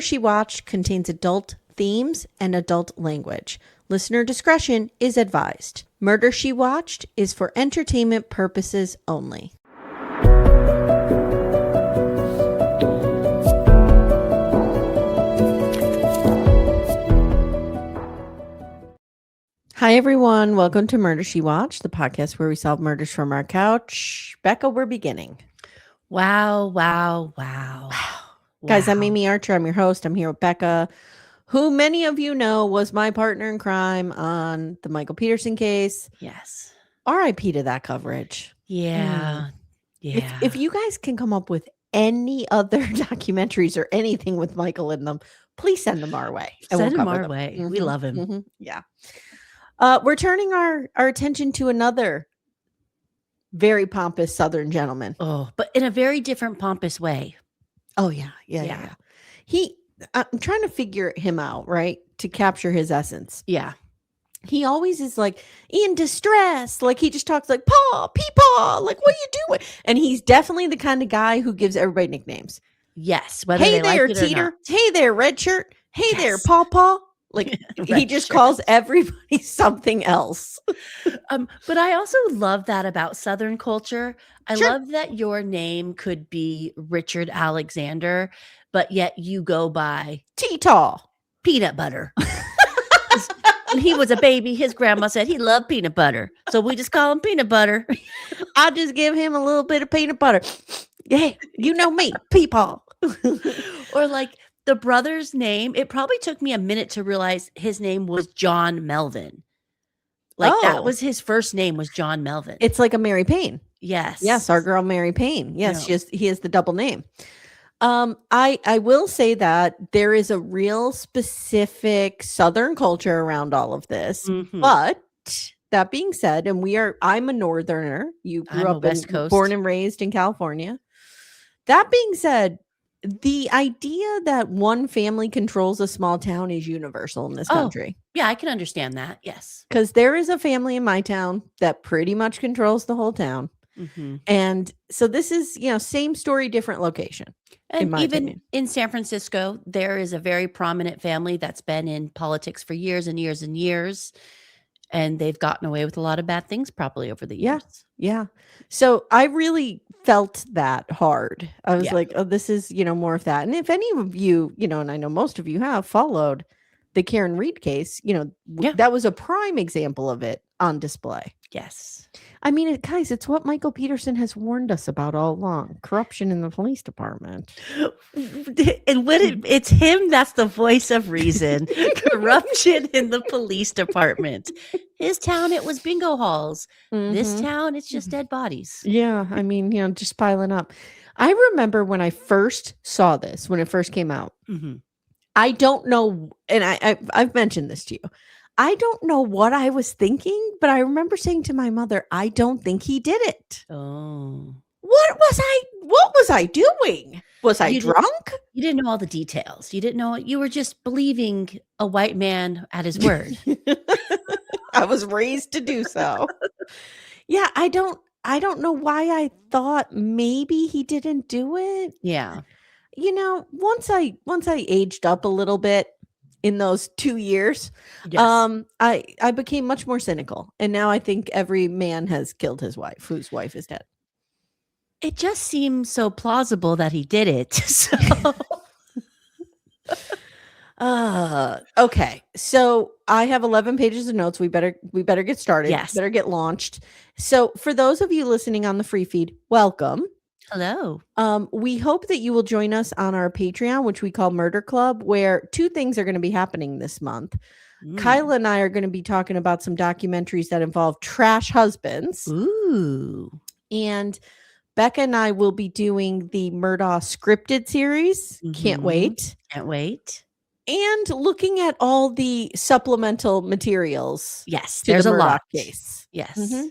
She Watched contains adult themes and adult language. Listener discretion is advised. Murder, She Watched is for entertainment purposes only. Hi, everyone. Welcome to Murder, She Watched, the podcast where we solve murders from our couch. Becca, we're beginning. Wow. Guys, I'm Amy Archer. I'm your host. I'm here with Becca, who many of you know was my partner in crime on the Michael Peterson case. Yes. R.I.P. to that coverage. Yeah. Yeah. If you guys can come up with any other documentaries or anything with Michael in them, please send them our way. Send them our way. We love him. Yeah. We're turning our attention to another very pompous Southern gentleman. Oh, but in a very different pompous way. Oh, yeah. I'm trying to figure him out, right? To capture his essence. Yeah. He always is like in distress. Like he just talks like, Paw, Peepaw, like, what are you doing? And he's definitely the kind of guy who gives everybody nicknames. Yes. Whether hey they there, like it Teeter. Or not. Hey there, Red Shirt. Hey Yes. there, Paw Paw. Like he just calls everybody something else. But I also love that about Southern culture. I Sure. love that your name could be Richard Alexander, but yet you go by T-Taw. Peanut Butter. When he was a baby, his grandma said he loved peanut butter. So we just call him Peanut Butter. I just give him a little bit of peanut butter. Yeah, you know me, Peepaw. Or like the brother's name, it probably took me a minute to realize his name was John Melvin. Like that was his first name was John Melvin. It's like a Mary Payne. Yes. Yes, our girl Mary Payne. Yes, he has the double name. I will say that there is a real specific Southern culture around all of this. Mhm. But that being said, I'm a Northerner. You grew I'm a up West Coast. born and raised in California. That being said, the idea that one family controls a small town is universal in this country. Yeah, I can understand that. Yes. Because there is a family in my town that pretty much controls the whole town. Mm-hmm. And so this is, same story, different location. And even in San Francisco, there is a very prominent family that's been in politics for years and years and years. And they've gotten away with a lot of bad things probably over the years. Yeah. So I really felt that hard. I was like, oh, this is, more of that. And if any of you, and I know most of you have followed the Karen Reed case, that was a prime example of it on display. Yes. I mean, guys, it's what Michael Peterson has warned us about all along. Corruption in the police department. And when it's him that's the voice of reason. Corruption in the police department. His town, it was bingo halls. Mm-hmm. This town, it's just dead bodies. Yeah. I mean, just piling up. I remember when I first saw this, when it first came out. Mm-hmm. I don't know. And I've mentioned this to you. I don't know what I was thinking, but I remember saying to my mother, I don't think he did it. Oh. What was I doing? Was I drunk? You didn't know all the details. You didn't know. You were just believing a white man at his word. I was raised to do so. Yeah, I don't know why I thought maybe he didn't do it. Yeah. Once I aged up a little bit, in those 2 years, yes. I became much more cynical. And now I think every man has killed his wife, whose wife is dead. It just seems so plausible that he did it. So. Okay. So I have 11 pages of notes. We better get started. Yes. Better get launched. So for those of you listening on the free feed, welcome. Hello. We hope that you will join us on our Patreon, which we call Murder Club, where two things are going to be happening this month. Kyla and I are going to be talking about some documentaries that involve trash husbands. Ooh. And Becca and I will be doing the Murdaugh scripted series. Mm-hmm. Can't wait. And looking at all the supplemental materials. Yes, there's a lot. Case. Yes. Mm-hmm.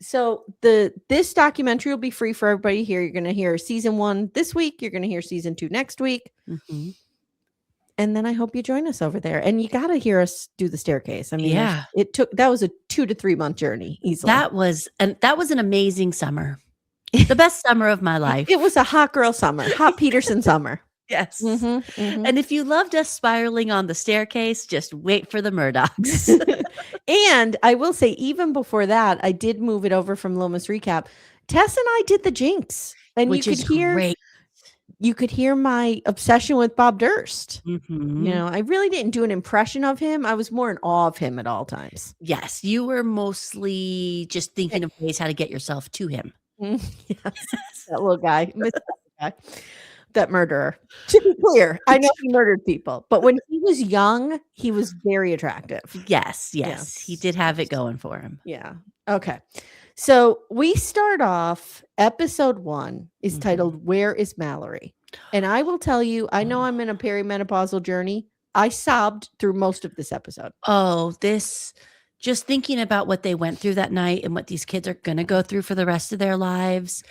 So this documentary will be free for everybody here. You're going to hear season 1 this week. You're going to hear season 2 next week. Mm-hmm. And then I hope you join us over there. And you got to hear us do the staircase. I mean, yeah, that was a 2 to 3 month journey easily. That was an amazing summer. The best summer of my life. It was a hot girl summer, hot Peterson summer. Yes. Mm-hmm. And if you loved us spiraling on the staircase, just wait for the Murdaughs. And I will say, even before that, I did move it over from Loma's recap. Tess and I did the Jinx, and Which is great. You could hear my obsession with Bob Durst. Mm-hmm. You know, I really didn't do an impression of him. I was more in awe of him at all times. Yes, you were mostly just thinking of ways how to get yourself to him. Yes, that little guy, that murderer. To be clear, I know he murdered people, but when he was young, he was very attractive. Yes, he did have it going for him. Yeah. Okay. So we start off, episode 1 is titled "Where is Mallory?" And I will tell you, I know I'm in a perimenopausal journey. I sobbed through most of this episode. Oh, just thinking about what they went through that night and what these kids are going to go through for the rest of their lives.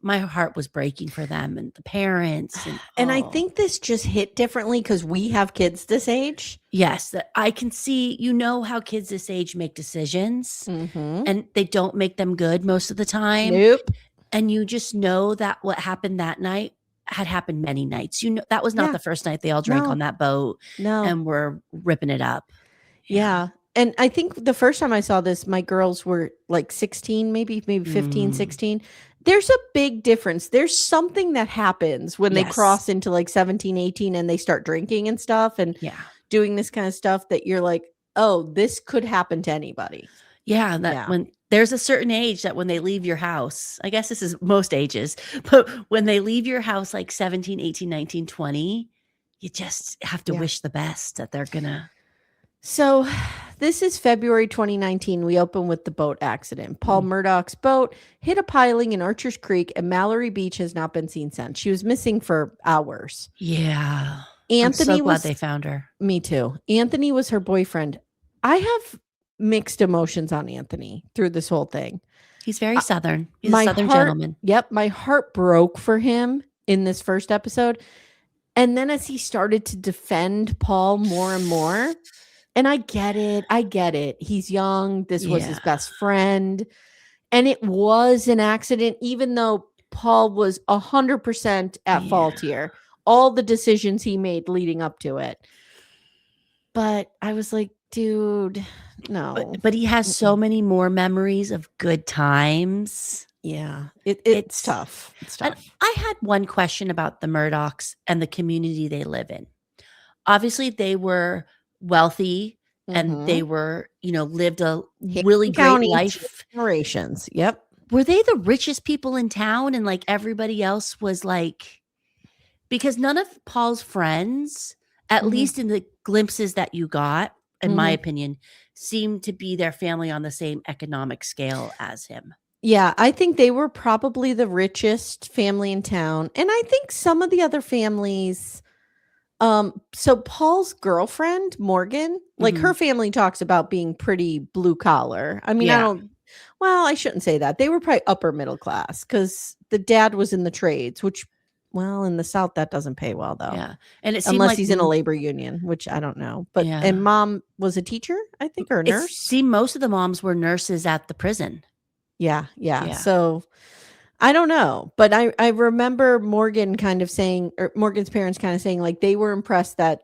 My heart was breaking for them and the parents. And I think this just hit differently because we have kids this age. Yes, I can see, how kids this age make decisions and they don't make them good most of the time. Nope. And you just know that what happened that night had happened many nights. That was not the first night they all drank on that boat and were ripping it up. Yeah. And I think the first time I saw this, my girls were like 16, maybe 15, 16. There's a big difference. There's something that happens when they cross into like 17, 18 and they start drinking and stuff and doing this kind of stuff that you're like, oh, this could happen to anybody. Yeah. When there's a certain age that when they leave your house, I guess this is most ages, but when they leave your house like 17, 18, 19, 20, you just have to wish the best that they're gonna. So this is February 2019. We open with the boat accident. Paul Murdaugh's boat hit a piling in Archer's Creek and Mallory Beach has not been seen since. She was missing for hours. Yeah. Anthony I'm so glad they found her. Me too. Anthony was her boyfriend. I have mixed emotions on Anthony through this whole thing. He's very Southern. He's a Southern gentleman. Yep. My heart broke for him in this first episode. And then as he started to defend Paul more and more, and I get it. He's young. This was his best friend. And it was an accident, even though Paul was 100% at fault here. All the decisions he made leading up to it. But I was like, dude, no. But he has so many more memories of good times. Yeah. It's tough. It's tough. I had one question about the Murdaughs and the community they live in. Obviously, they were wealthy and they were, lived a really great life. Generations. Yep. Were they the richest people in town and like everybody else was like, because none of Paul's friends, at least in the glimpses that you got, in my opinion, seemed to be their family on the same economic scale as him. Yeah, I think they were probably the richest family in town. And I think some of the other families, so Paul's girlfriend, Morgan, like her family talks about being pretty blue collar. I mean, I shouldn't say that. They were probably upper middle class because the dad was in the trades, which, well, in the South, that doesn't pay well, though. Yeah. And it seemed unless like he's in a labor union, which I don't know. But and mom was a teacher, I think, or a nurse. It seemed most of the moms were nurses at the prison. Yeah. So I don't know. But I remember Morgan kind of saying, or Morgan's parents kind of saying, like, they were impressed that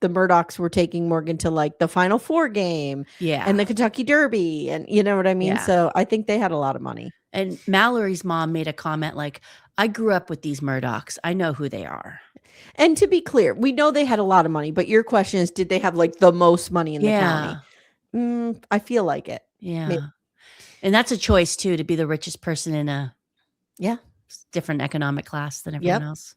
the Murdaughs were taking Morgan to like the Final Four game and the Kentucky Derby. And you know what I mean? Yeah. So I think they had a lot of money. And Mallory's mom made a comment like, I grew up with these Murdaughs. I know who they are. And to be clear, we know they had a lot of money, but your question is, did they have like the most money in the county? I feel like it. Yeah. Maybe. And that's a choice too, to be the richest person in a different economic class than everyone else.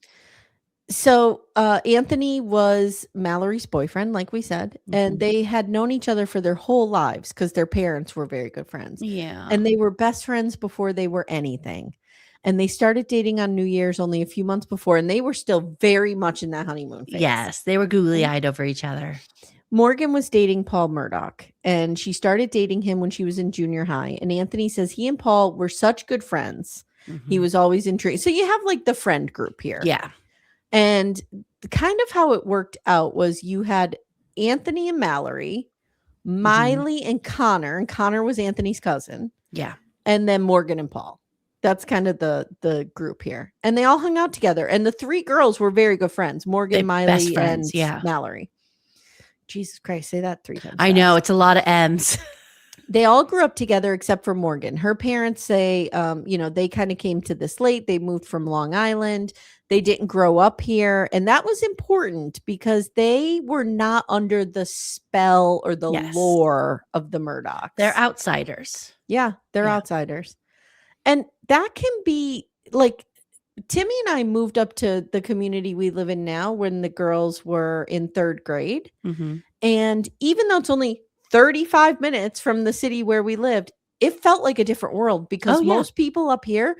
So Anthony was Mallory's boyfriend, like we said, and they had known each other for their whole lives because their parents were very good friends. Yeah. And they were best friends before they were anything. And they started dating on New Year's only a few months before, and they were still very much in that honeymoon phase. Yes, they were googly-eyed over each other. Morgan was dating Paul Murdaugh, and she started dating him when she was in junior high. And Anthony says he and Paul were such good friends. He was always intrigued. So you have like the friend group here. Yeah. And kind of how it worked out was you had Anthony and Mallory, Miley and Connor was Anthony's cousin. Yeah. And then Morgan and Paul. That's kind of the group here. And they all hung out together. And the three girls were very good friends, Morgan, They best Miley, friends, and yeah. Mallory. Jesus Christ, say that 3 times I fast. know, it's a lot of M's. They all grew up together except for Morgan. Her parents say, they kind of came to this late. They moved from Long Island. They didn't grow up here. And that was important because they were not under the spell or the Yes. lore of the Murdaughs. They're outsiders. Yeah, they're outsiders. And that can be like Timmy and I moved up to the community we live in now when the girls were in 3rd grade. Mm-hmm. And even though it's only 35 minutes from the city where we lived, it felt like a different world because most people up here,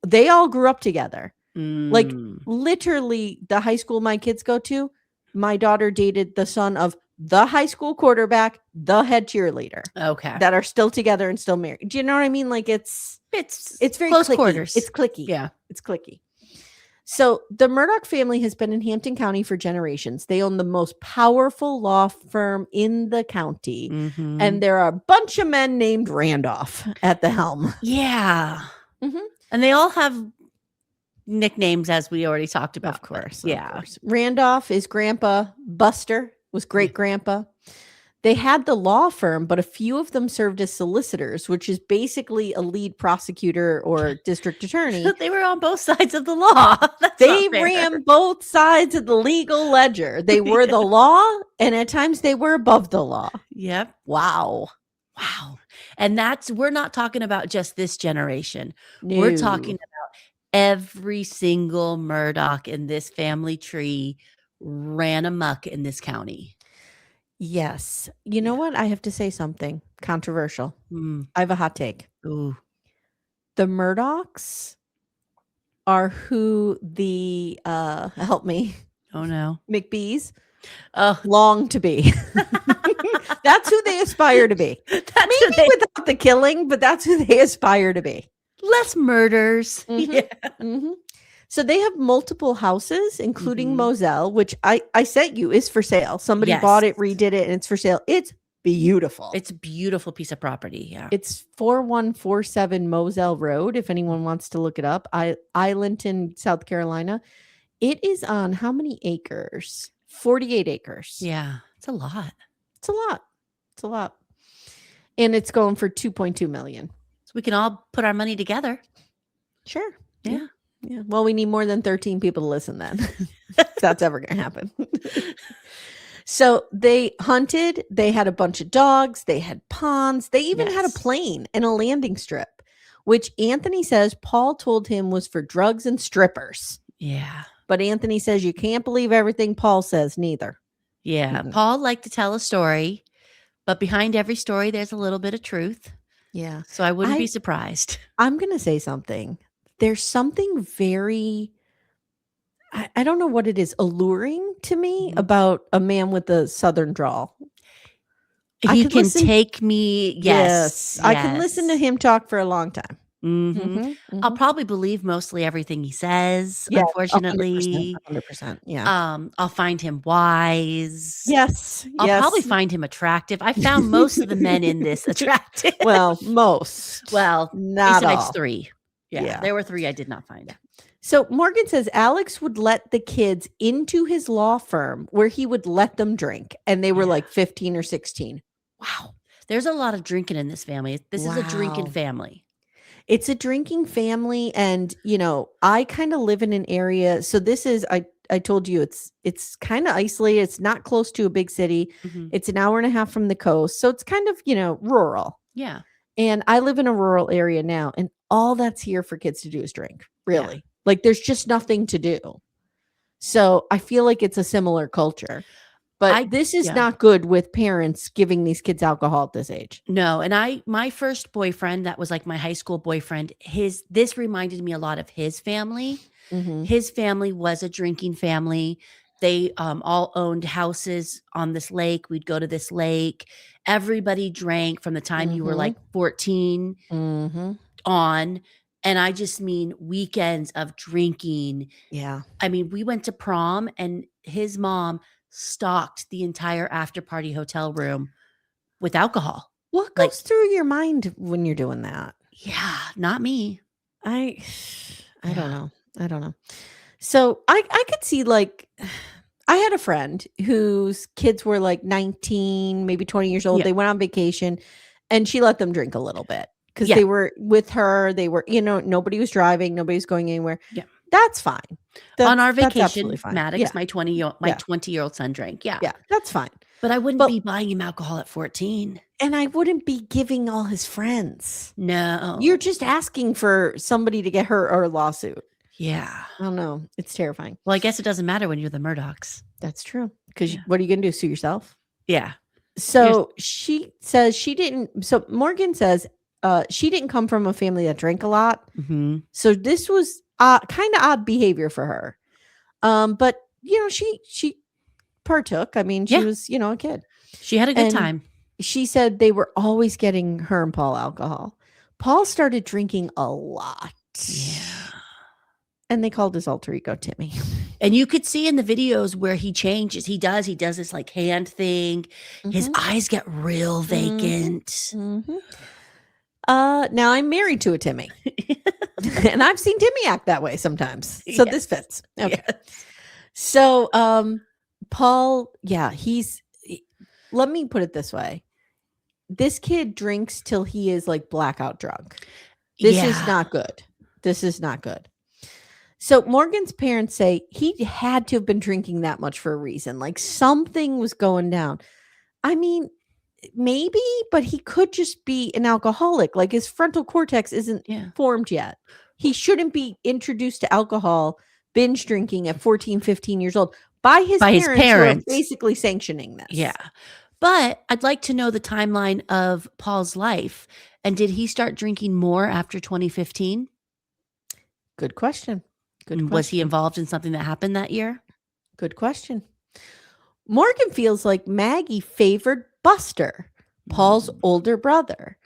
they all grew up together. Like literally the high school my kids go to, my daughter dated the son of the high school quarterback, the head cheerleader. Okay. That are still together and still married. Do you know what I mean? Like it's very close clicky. quarters. It's clicky. Yeah. It's clicky. So the Murdaugh family has been in Hampton County for generations. They own the most powerful law firm in the county. Mm-hmm. And there are a bunch of men named Randolph at the helm. Yeah. Mm-hmm. And they all have nicknames, as we already talked about. Of course. Yeah. Of course. Randolph is grandpa. Buster was great grandpa. They had the law firm, but a few of them served as solicitors, which is basically a lead prosecutor or district attorney. They were on both sides of the law. They ran both sides of the legal ledger. They were the law, and at times they were above the law. Yep. Wow. And we're not talking about just this generation. No. We're talking about every single Murdaugh in this family tree ran amok in this county. Yes. You know what? I have to say something controversial. I have a hot take. Ooh. The Murdaughs are who the help me. Oh no. McBees long to be. That's who they aspire to be. Maybe without the killing, but that's who they aspire to be. Less murders. Mm-hmm. Yeah. Mm-hmm. So they have multiple houses, including Moselle, which I sent you is for sale. Somebody bought it, redid it, and it's for sale. It's beautiful. It's a beautiful piece of property. Yeah. It's 4147 Moselle Road. If anyone wants to look it up, Islandton, South Carolina. It is on how many acres? 48 acres. Yeah. It's a lot. It's a lot. It's a lot. And it's going for $2.2 million. So we can all put our money together. Sure. Yeah. Yeah. Well, we need more than 13 people to listen then. If that's ever going to happen. So they hunted. They had a bunch of dogs. They had ponds. They even had a plane and a landing strip, which Anthony says Paul told him was for drugs and strippers. Yeah. But Anthony says you can't believe everything Paul says neither. Yeah. Mm-hmm. Paul liked to tell a story, but behind every story, there's a little bit of truth. Yeah. So I wouldn't be surprised. I'm going to say something. There's something very, I don't know what it is, alluring to me about a man with a Southern drawl. He can take me. Yes. I can listen to him talk for a long time. Mm-hmm. Mm-hmm. Mm-hmm. I'll probably believe mostly everything he says, unfortunately. 100%. Yeah. I'll find him wise. Yes. I'll probably find him attractive. I found most of the men in this attractive. Well, most. Well, not all. 3. Yeah. There were 3 I did not find. So Morgan says Alex would let the kids into his law firm where he would let them drink. And they were like 15 or 16. Wow. There's a lot of drinking in this family. This is a drinking family. It's a drinking family. And, I kind of live in an area. So this is, I told you it's kind of isolated. It's not close to a big city. Mm-hmm. It's an hour and a half from the coast. So it's kind of, rural. Yeah. And I live in a rural area now. And all that's here for kids to do is drink. Really. Yeah. Like there's just nothing to do. So I feel like it's a similar culture. But this is not good with parents giving these kids alcohol at this age. No. And my first boyfriend, that was like my high school boyfriend, this reminded me a lot of his family. Mm-hmm. His family was a drinking family. They all owned houses on this lake. We'd go to this lake. Everybody drank from the time you were like 14 on. And I just mean weekends of drinking. Yeah. I mean, we went to prom and his mom stocked the entire after party hotel room with alcohol. What goes through your mind when you're doing that? Yeah, not me. I don't know. I don't know. So I could see like I had a friend whose kids were like 19, maybe 20 years old. Yeah. They went on vacation and she let them drink a little bit because Yeah. they were with her. They were, nobody was driving, nobody was going anywhere. Yeah. That's fine. On our That's vacation, absolutely fine. Maddox, Yeah. my 20-year-old son drank. Yeah. Yeah, that's fine. But I wouldn't be buying him alcohol at 14. And I wouldn't be giving all his friends. No. You're just asking for somebody to get hurt or a lawsuit. Yeah. I don't know. It's terrifying. Well, I guess it doesn't matter when you're the Murdaughs. That's true. Because what are you going to do? Sue yourself? Yeah. So she says she didn't. So Morgan says she didn't come from a family that drank a lot. Mm-hmm. So this was kind of odd behavior for her. But she partook. I mean, she was a kid. She had a good time. She said they were always getting her and Paul alcohol. Paul started drinking a lot. Yeah. And they called his alter ego Timmy. And you could see in the videos where he changes. He does this like hand thing. Mm-hmm. His eyes get real vacant. Mm-hmm. Now I'm married to a Timmy. And I've seen Timmy act that way sometimes. So this fits. Okay. Yes. So Paul, let me put it this way. This kid drinks till he is like blackout drunk. This is not good. This is not good. So Morgan's parents say he had to have been drinking that much for a reason. Like something was going down. I mean, maybe, but he could just be an alcoholic. Like his frontal cortex isn't formed yet. He shouldn't be introduced to alcohol, binge drinking at 14, 15 years old by his parents who are basically sanctioning this. Yeah. But I'd like to know the timeline of Paul's life. And did he start drinking more after 2015? Good question. Was he involved in something that happened that year? Good question. Morgan feels like Maggie favored Buster, Paul's older brother,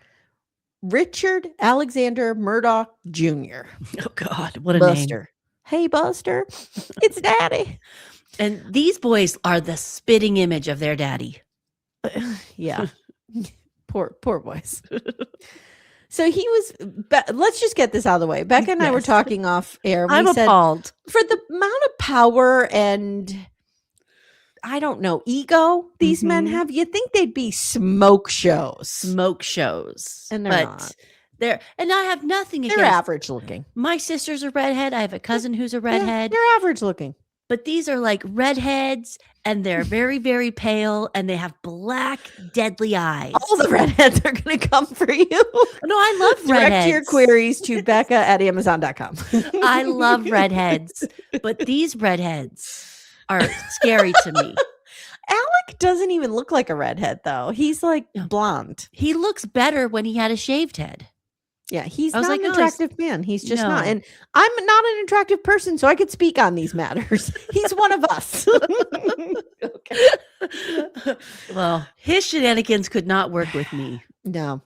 Richard Alexander Murdaugh Jr. Oh, God. What a Buster. Name. Hey, Buster. It's Daddy. And these boys are the spitting image of their daddy. Yeah. Poor boys. So he was, let's just get this out of the way. Becca and I were talking off air. I'm appalled. For the amount of power and, I don't know, ego these men have, you'd think they'd be smoke shows. And they're not. And I have nothing against. They're average looking. My sister's a redhead. I have a cousin who's a redhead. They're average looking. But these are like redheads, and they're very, very pale, and they have black, deadly eyes. All the redheads are going to come for you. No, I love redheads. Direct your queries to Becca at Amazon.com. I love redheads, but these redheads are scary to me. Alec doesn't even look like a redhead, though. He's like blonde. He looks better when he had a shaved head. Yeah, he's not an attractive man. He's just not. And I'm not an attractive person, so I could speak on these matters. He's one of us. Okay. Well, his shenanigans could not work with me. No.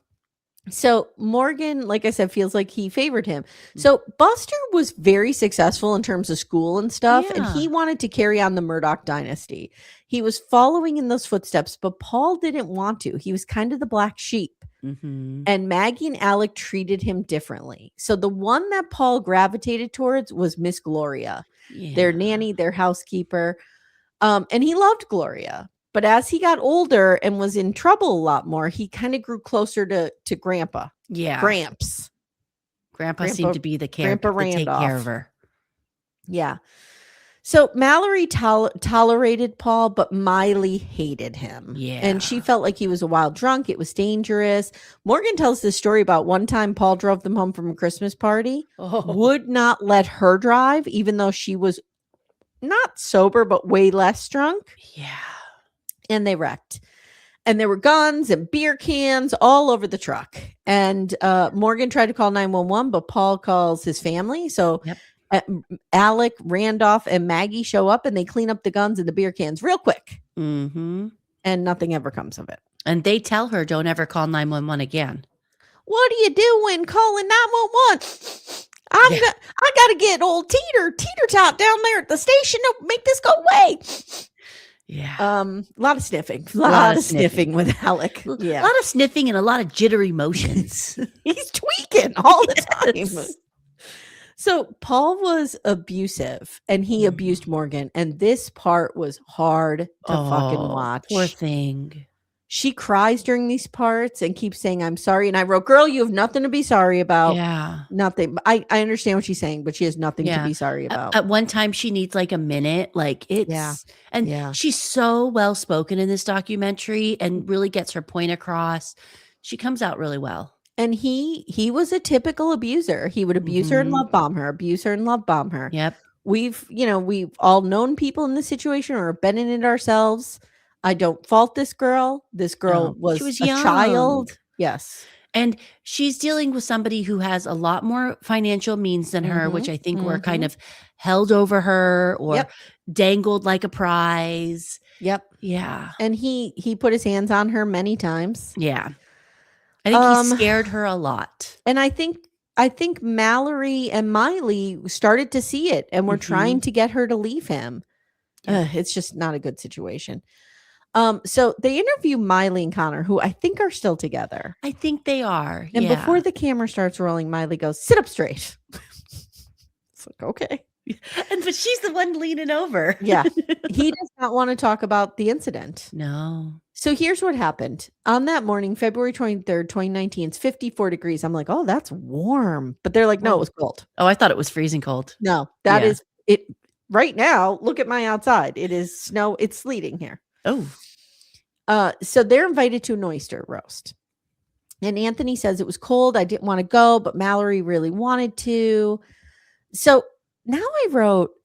So Morgan, like I said, feels like he favored him. So Buster was very successful in terms of school and stuff, and he wanted to carry on the Murdaugh dynasty. He was following in those footsteps, but Paul didn't want to. He was kind of the black sheep. Mm-hmm. And Maggie and Alec treated him differently. So the one that Paul gravitated towards was Miss Gloria, their nanny, their housekeeper. And he loved Gloria. But as he got older and was in trouble a lot more, he kind of grew closer to Grandpa. Yeah. Gramps. Grandpa seemed to be the care to take care of her. Yeah. So Mallory tolerated Paul, but Miley hated him. Yeah. And she felt like he was a wild drunk. It was dangerous. Morgan tells this story about one time Paul drove them home from a Christmas party, would not let her drive, even though she was not sober, but way less drunk. Yeah. And they wrecked. And there were guns and beer cans all over the truck. And Morgan tried to call 911, but Paul calls his family. So Alec, Randolph, and Maggie show up and they clean up the guns and the beer cans real quick. Mm-hmm. And nothing ever comes of it. And they tell her, don't ever call 911 again. What are you doing calling 911? I got to get old Teeter Tot down there at the station to make this go away. Yeah. A lot of sniffing. A lot of sniffing with Alec. Yeah. A lot of sniffing and a lot of jittery motions. He's tweaking all the time. So Paul was abusive and he abused Morgan. And this part was hard to fucking watch. Poor thing. She cries during these parts and keeps saying, I'm sorry. And I wrote, girl, you have nothing to be sorry about. Yeah. Nothing. I understand what she's saying, but she has nothing to be sorry about. At one time, she needs like a minute. Like it's, and she's so well spoken in this documentary and really gets her point across. She comes out really well. And he was a typical abuser. He would abuse her and love bomb her, abuse her and love bomb her. Yep. We've all known people in this situation or been in it ourselves. I don't fault this girl. This girl was a child. Yes. And she's dealing with somebody who has a lot more financial means than her, which I think were kind of held over her or dangled like a prize. Yep. Yeah. And he put his hands on her many times. Yeah. I think he scared her a lot. And I think Mallory and Miley started to see it and were trying to get her to leave him. It's just not a good situation. So they interview Miley and Connor, who I think are still together. I think they are. And before the camera starts rolling, Miley goes, sit up straight. It's like, okay. But she's the one leaning over. Yeah. He does not want to talk about the incident. No. So here's what happened. On that morning, February 23rd, 2019, it's 54 degrees. I'm like, oh, that's warm. But they're like, no, it was cold. Oh, I thought it was freezing cold. No, that is it. Right now, look at my outside. It is snow. It's sleeting here. Oh. So they're invited to an oyster roast. And Anthony says it was cold. I didn't want to go, but Mallory really wanted to. So now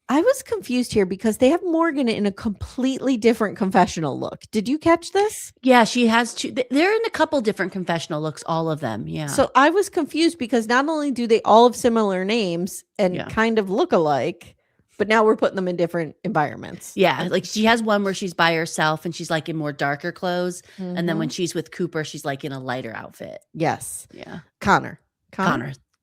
I was confused here because they have Morgan in a completely different confessional look. Did you catch this? Yeah, she has two. They're in a couple different confessional looks, all of them. Yeah. So I was confused because not only do they all have similar names and kind of look alike, but now we're putting them in different environments. Yeah. Like she has one where she's by herself and she's like in more darker clothes. And then when she's with Cooper, she's like in a lighter outfit. Yes. Yeah. Connor.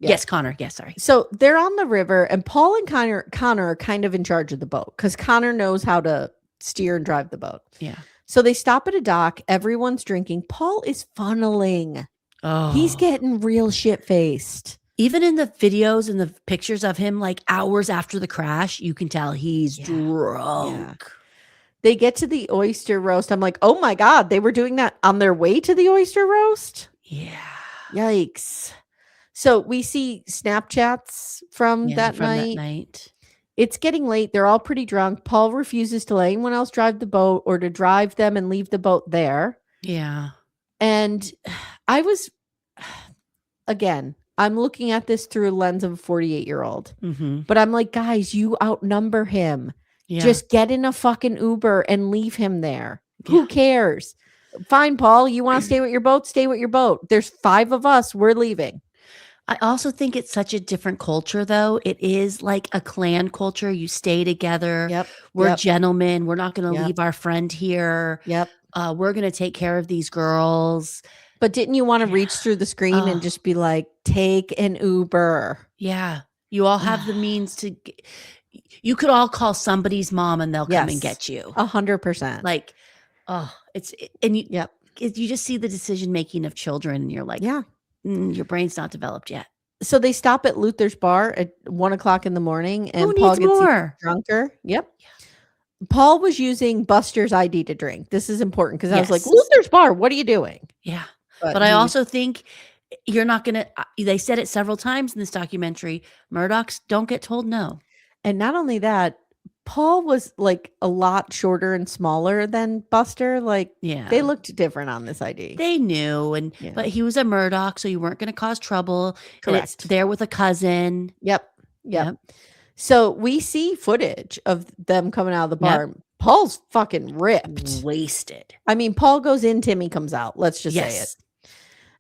Yeah. Yes, Connor. Yes, sorry. So they're on the river and Paul and Connor are kind of in charge of the boat because Connor knows how to steer and drive the boat. Yeah. So they stop at a dock. Everyone's drinking. Paul is funneling. Oh. He's getting real shit-faced. Even in the videos and the pictures of him, like hours after the crash, you can tell he's drunk. Yeah. They get to the oyster roast. I'm like, oh my God, they were doing that on their way to the oyster roast? Yeah. Yikes. So we see Snapchats from that night. It's getting late. They're all pretty drunk. Paul refuses to let anyone else drive the boat or to drive them and leave the boat there. Yeah. And I was, again, I'm looking at this through a lens of a 48-year-old. But I'm like, guys, you outnumber him. Yeah. Just get in a fucking Uber and leave him there. Yeah. Who cares? Fine, Paul. You want to stay with your boat? Stay with your boat. There's 5 of us. We're leaving. I also think it's such a different culture, though. It is like a clan culture. You stay together. Yep. We're gentlemen. We're not going to leave our friend here. Yep. We're going to take care of these girls. But didn't you want to reach through the screen and just be like, take an Uber? Yeah. You all have the means to. You could all call somebody's mom and they'll come and get you. 100%. Like, and you just see the decision making of children and you're like, your brain's not developed yet. So they stop at Luther's bar at 1:00 in the morning and Who Paul needs gets more? drunker. Yep. Paul was using Buster's ID to drink. This is important because I was like, Luther's bar, what are you doing? Yeah. But I also think you're not going to, they said it several times in this documentary, Murdaughs don't get told no. And not only that, Paul was like a lot shorter and smaller than Buster. Like, they looked different on this ID. They knew, but he was a Murdaugh, so you weren't going to cause trouble. Correct. And it's there with a cousin. Yep. So we see footage of them coming out of the bar. Yep. Paul's fucking ripped. Wasted. I mean, Paul goes in, Timmy comes out. Let's just say it.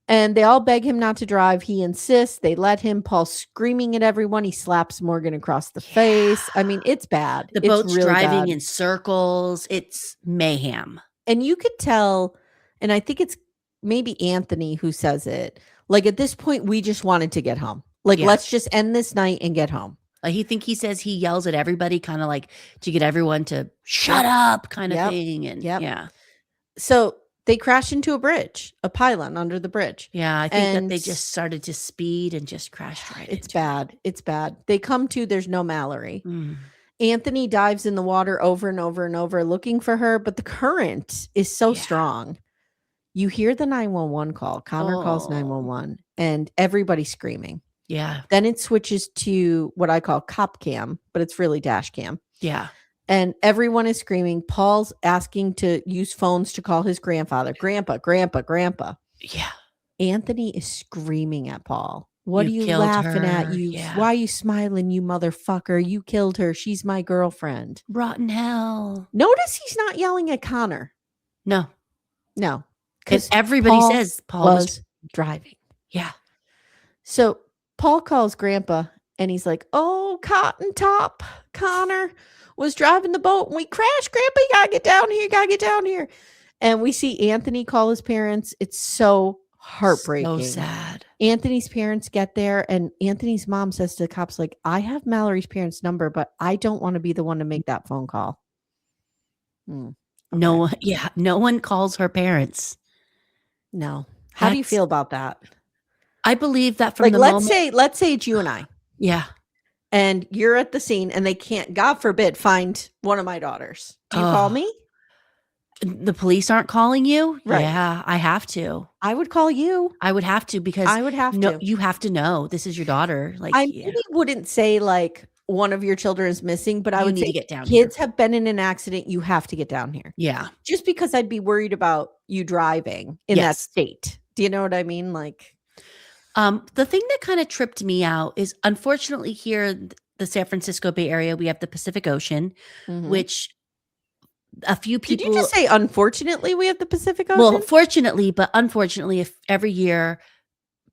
And they all beg him not to drive. He insists. They let him. Paul screaming at everyone. He slaps Morgan across the face. I mean, it's bad. The boat's really driving in circles. It's mayhem. And you could tell, and I think it's maybe Anthony who says it, like at this point, we just wanted to get home. Like, let's just end this night and get home. He says he yells at everybody kind of like to get everyone to shut up kind of thing. And So They crash into a bridge, a pylon under the bridge. Yeah, I think that they just started to speed and just crashed right It's into bad. It's bad. They come to, there's no Mallory. it. Anthony dives in the water over and over and over looking for her, but the current is so strong. You hear the 911 call. Connor calls 911 and everybody's screaming. Yeah. Then it switches to what I call cop cam, but it's really dash cam. Yeah. And everyone is screaming. Paul's asking to use phones to call his grandfather. Grandpa, grandpa, grandpa. Yeah. Anthony is screaming at Paul. What are you laughing at? Why are you smiling, you motherfucker? You killed her. She's my girlfriend. Rotten hell. Notice he's not yelling at Connor. No. Because everybody says Paul was driving. Yeah. So Paul calls grandpa and he's like, oh, Cotton Top, Connor was driving the boat and we crashed. Grandpa, you gotta get down here. You gotta get down here. And we see Anthony call his parents. It's so heartbreaking. So sad. Anthony's parents get there and Anthony's mom says to the cops, like, I have Mallory's parents' number, but I don't want to be the one to make that phone call. Okay. No one calls her parents. No. How do you feel about that? I believe that from let's say it's you and I. Yeah. And you're at the scene and they can't, God forbid, find one of my daughters. Do you call me? The police aren't calling you? Right. Yeah, I have to. I would call you. I would have to because I would have to. You have to know this is your daughter. Like I maybe wouldn't say like one of your children is missing, but I would say to get down kids have been in an accident. You have to get down here. Yeah. Just because I'd be worried about you driving in that state. Do you know what I mean? Like, the thing that kind of tripped me out is unfortunately here, the San Francisco Bay Area, we have the Pacific Ocean, which a few people. Did you just say unfortunately we have the Pacific Ocean? Well, fortunately, but unfortunately, if every year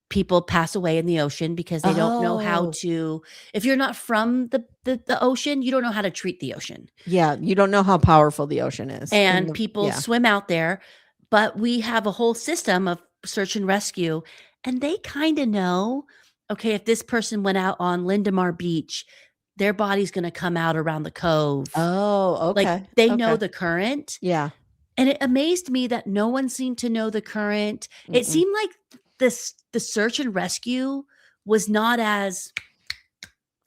people pass away in the ocean because they don't know how to. If you're not from the ocean, you don't know how to treat the ocean. Yeah, you don't know how powerful the ocean is, and people swim out there. But we have a whole system of search and rescue, and they kind of know. Okay, if this person went out on Lindemar Beach, their body's going to come out around the cove. Oh, okay. Like they know the current. Yeah. And it amazed me that no one seemed to know the current. It seemed like the search and rescue was not as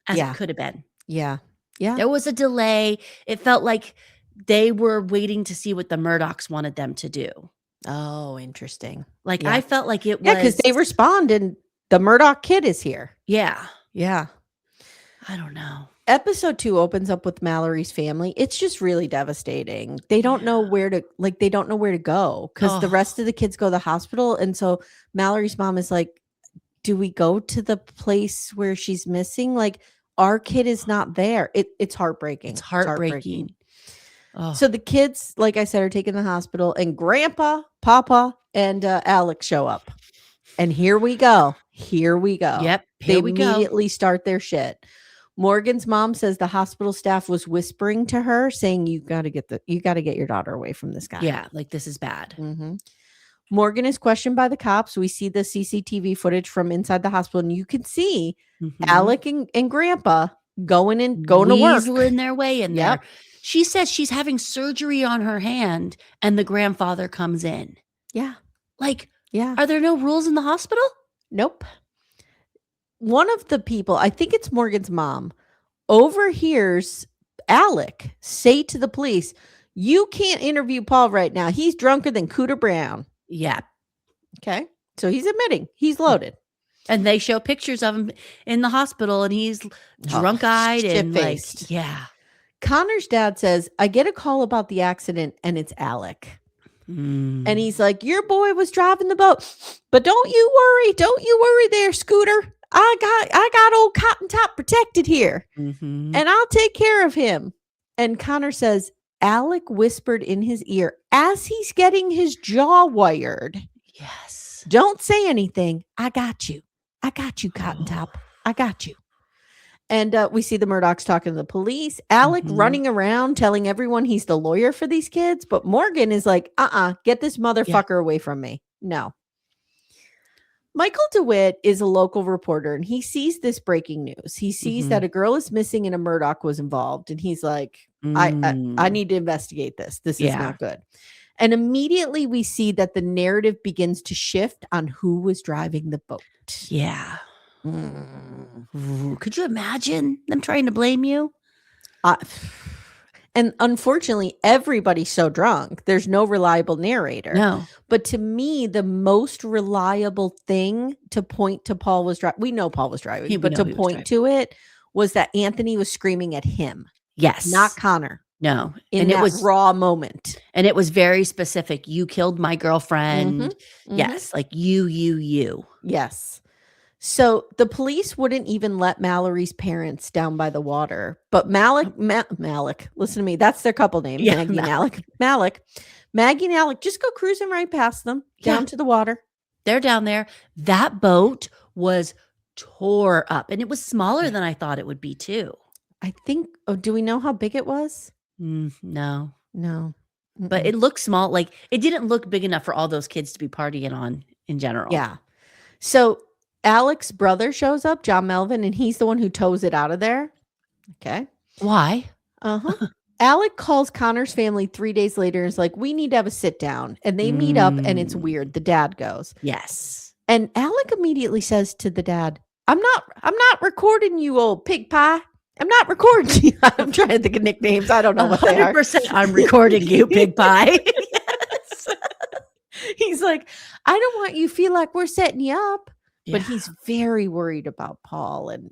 it could have been. Yeah. Yeah. There was a delay. It felt like they were waiting to see what the Murdaughs wanted them to do. Oh, interesting. Like I felt like it was. Yeah, because they respond and the Murdaugh kid is here. Yeah. Yeah. I don't know. Episode 2 opens up with Mallory's family. It's just really devastating. They don't know where to go because the rest of the kids go to the hospital. And so Mallory's mom is like, do we go to the place where she's missing? Like our kid is not there. It's heartbreaking. It's heartbreaking. So the kids, like I said, are taken to the hospital and Grandpa, Papa, and Alex show up. And here we go. Yep. They immediately start their shit. Morgan's mom says the hospital staff was whispering to her saying, you got to get your daughter away from this guy. Yeah. Like this is bad. Morgan is questioned by the cops. We see the CCTV footage from inside the hospital and you can see Alec and Grandpa going to work. Weaseling their way in there. She says she's having surgery on her hand and the grandfather comes in. Yeah. Like, are there no rules in the hospital? Nope. One of the people, I think it's Morgan's mom, overhears Alec say to the police, you can't interview Paul right now. He's drunker than Cooter Brown. Yeah. Okay. So he's admitting he's loaded. And they show pictures of him in the hospital and he's drunk-eyed and shit-faced. Yeah. Connor's dad says, I get a call about the accident and it's Alec. And he's like, your boy was driving the boat, but don't you worry there, Scooter. I got old Cotton Top protected here and I'll take care of him. And Connor says, Alec whispered in his ear as he's getting his jaw wired. Yes. Don't say anything. I got you, Cotton Top. I got you. And we see the Murdaughs talking to the police. Alec running around telling everyone he's the lawyer for these kids. But Morgan is like, get this motherfucker away from me. No. Michael DeWitt is a local reporter and he sees this breaking news. He sees that a girl is missing and a Murdaugh was involved. And he's like, I need to investigate this. This is not good. And immediately we see that the narrative begins to shift on who was driving the boat. Yeah. Ooh, could you imagine them trying to blame you? And unfortunately, everybody's so drunk. There's no reliable narrator. No. But to me, the most reliable thing to point to Paul was driving. We know Paul was driving, but to point to it was that Anthony was screaming at him. Yes. Not Connor. No. In that raw moment. And it was very specific. You killed my girlfriend. Yes. Like you. Yes. So the police wouldn't even let Mallory's parents down by the water. But Malik, listen to me. That's their couple name. Yeah, Maggie and Alec. Maggie and Alec just go cruising right past them down to the water. They're down there. That boat was tore up. And it was smaller than I thought it would be too. I think, do we know how big it was? No. But it looked small. Like it didn't look big enough for all those kids to be partying on in general. Yeah. So Alec's brother shows up, John Melvin, and he's the one who tows it out of there. Okay. Why? Alec calls Connor's family 3 days later and is like, we need to have a sit down. And they meet up and it's weird. The dad goes. Yes. And Alec immediately says to the dad, I'm not recording you, old pig pie. I'm not recording you. I'm trying to think of nicknames. I don't know what they are. 100% I'm recording you, pig pie. Yes. He's like, I don't want you to feel like we're setting you up. But he's very worried about Paul. And,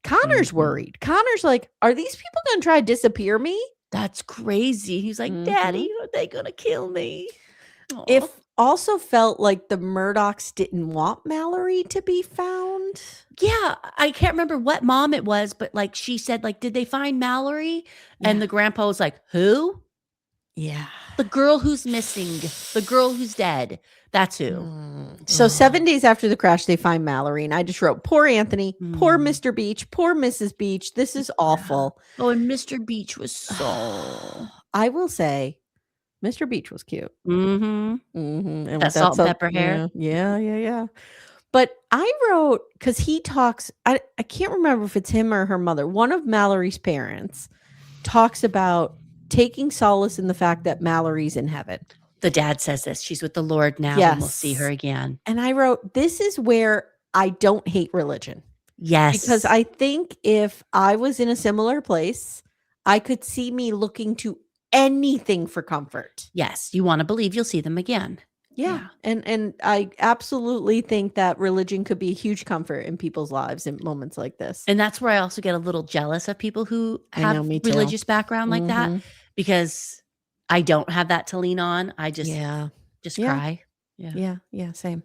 Connor's worried. Connor's like, are these people going to try to disappear me? That's crazy. He's like, Daddy, are they going to kill me? It also felt like the Murdaughs didn't want Mallory to be found. Yeah. I can't remember what mom it was, but like she said, like, did they find Mallory? Yeah. And the grandpa was like, who? Yeah. The girl who's missing, the girl who's dead. That's who. So 7 days after the crash, they find Mallory. And I just wrote, poor Anthony, poor Mr. Beach, poor Mrs. Beach. This is awful. Oh, and Mr. Beach was so... I will say, Mr. Beach was cute. And that salt and pepper hair. Yeah. But I wrote, because he talks, I can't remember if it's him or her mother. One of Mallory's parents talks about taking solace in the fact that Mallory's in heaven. The dad says this. She's with the Lord now, and we'll see her again. And I wrote, this is where I don't hate religion. Yes. Because I think if I was in a similar place, I could see me looking to anything for comfort. Yes. You want to believe you'll see them again. Yeah. And I absolutely think that religion could be a huge comfort in people's lives in moments like this. And that's where I also get a little jealous of people who have religious background like that, because I don't have that to lean on. I just cry. Yeah, same.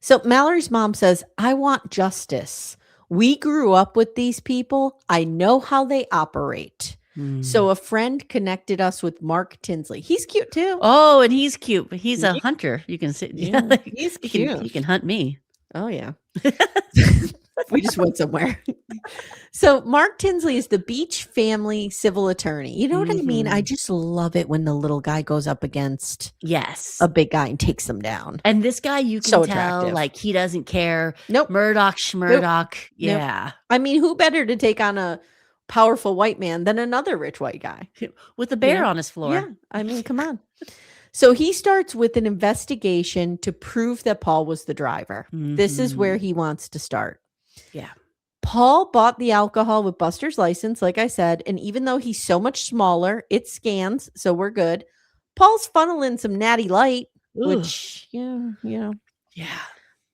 So Mallory's mom says, I want justice. We grew up with these people. I know how they operate. So a friend connected us with Mark Tinsley. He's cute too. Oh, and he's cute. He's a hunter. You can see. Yeah, he's cute. He can hunt me. Oh, yeah. We just went somewhere. So Mark Tinsley is the Beach family civil attorney. You know what I mean? I just love it when the little guy goes up against a big guy and takes them down. And this guy, you can tell, like, he doesn't care. Nope. Murdaugh. Nope. Yeah. I mean, who better to take on a powerful white man than another rich white guy with a bear on his floor? Yeah. I mean, come on. So he starts with an investigation to prove that Paul was the driver. This is where he wants to start. Yeah. Paul bought the alcohol with Buster's license, like I said, and even though he's so much smaller, it scans, so we're good. Paul's funneling some Natty Light, which, Yeah.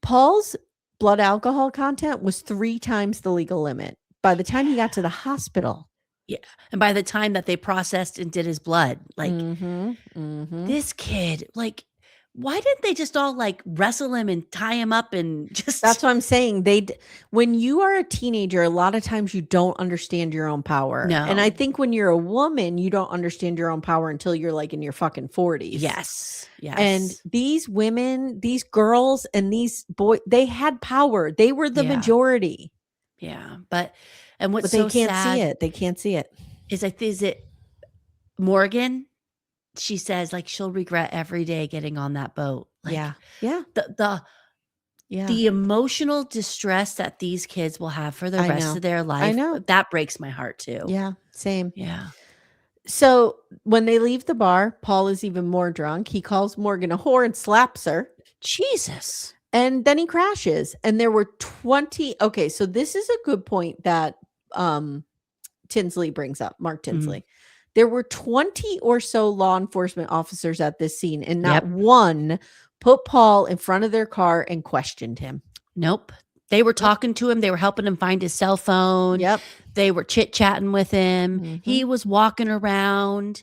Paul's blood alcohol content was 3 times the legal limit by the time he got to the hospital. Yeah. And by the time that they processed and did his blood, like this kid, like, why didn't they just all like wrestle him and tie him up and just... That's what I'm saying. When you are a teenager, a lot of times you don't understand your own power. No. And I think when you're a woman, you don't understand your own power until you're like in your fucking 40s. Yes. And these women, these girls and these boys, they had power. They were the majority. Yeah. But what's they so can't sad see it. They can't see it. Is it Morgan? She says, like, she'll regret every day getting on that boat. Like, the emotional distress that these kids will have for the rest of their life. I know. That breaks my heart too. Yeah, same. Yeah. So when they leave the bar, Paul is even more drunk. He calls Morgan a whore and slaps her. Jesus. And then he crashes. And there were 20. Okay, so this is a good point that Tinsley brings up, Mark Tinsley. There were 20 or so law enforcement officers at this scene, and not one put Paul in front of their car and questioned him. Nope. They were talking to him. They were helping him find his cell phone. Yep. They were chit-chatting with him. He was walking around.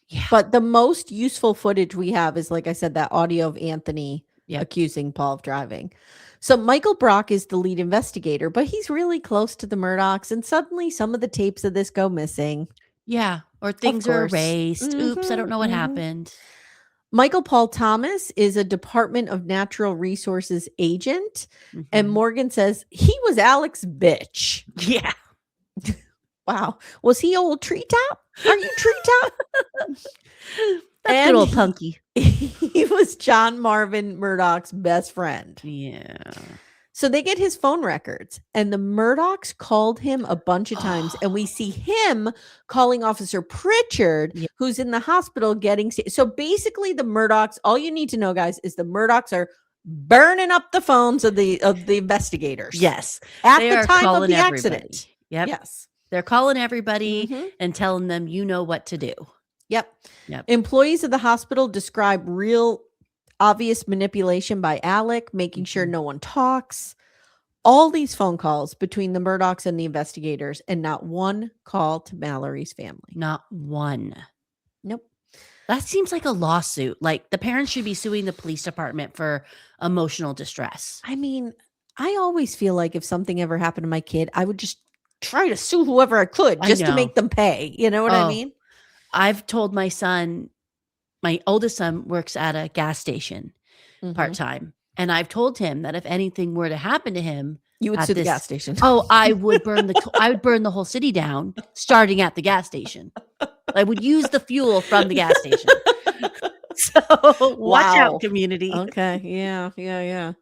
Yeah. But the most useful footage we have is, like I said, that audio of Anthony accusing Paul of driving. So Michael Brock is the lead investigator, but he's really close to the Murdaughs, and suddenly some of the tapes of this go missing. Yeah, or things are erased. Oops, I don't know what happened. Michael Paul Thomas is a Department of Natural Resources agent, and Morgan says he was Alex's bitch. Yeah. Wow. Was he old Treetop? Are you Treetop? That's good old Punky. He was John Marvin Murdaugh's best friend. Yeah. So they get his phone records, and the Murdaughs called him a bunch of times, and we see him calling Officer Pritchard, who's in the hospital getting. So basically, the Murdaughs. All you need to know, guys, is the Murdaughs are burning up the phones of the investigators. Yes, at the time of the accident. Yep. Yes, they're calling everybody and telling them you know what to do. Yep. Employees of the hospital describe real obvious manipulation by Alec, making sure no one talks. All these phone calls between the Murdaughs and the investigators, and not one call to Mallory's family. Not one. Nope. That seems like a lawsuit. Like the parents should be suing the police department for emotional distress. I mean, I always feel like if something ever happened to my kid, I would just try to sue whoever I could just to make them pay. You know what I mean? I've told my son, my oldest son works at a gas station part-time. And I've told him that if anything were to happen to him, you would sue the gas station. I would burn the whole city down, starting at the gas station. I would use the fuel from the gas station. So watch out, community. Okay. Yeah.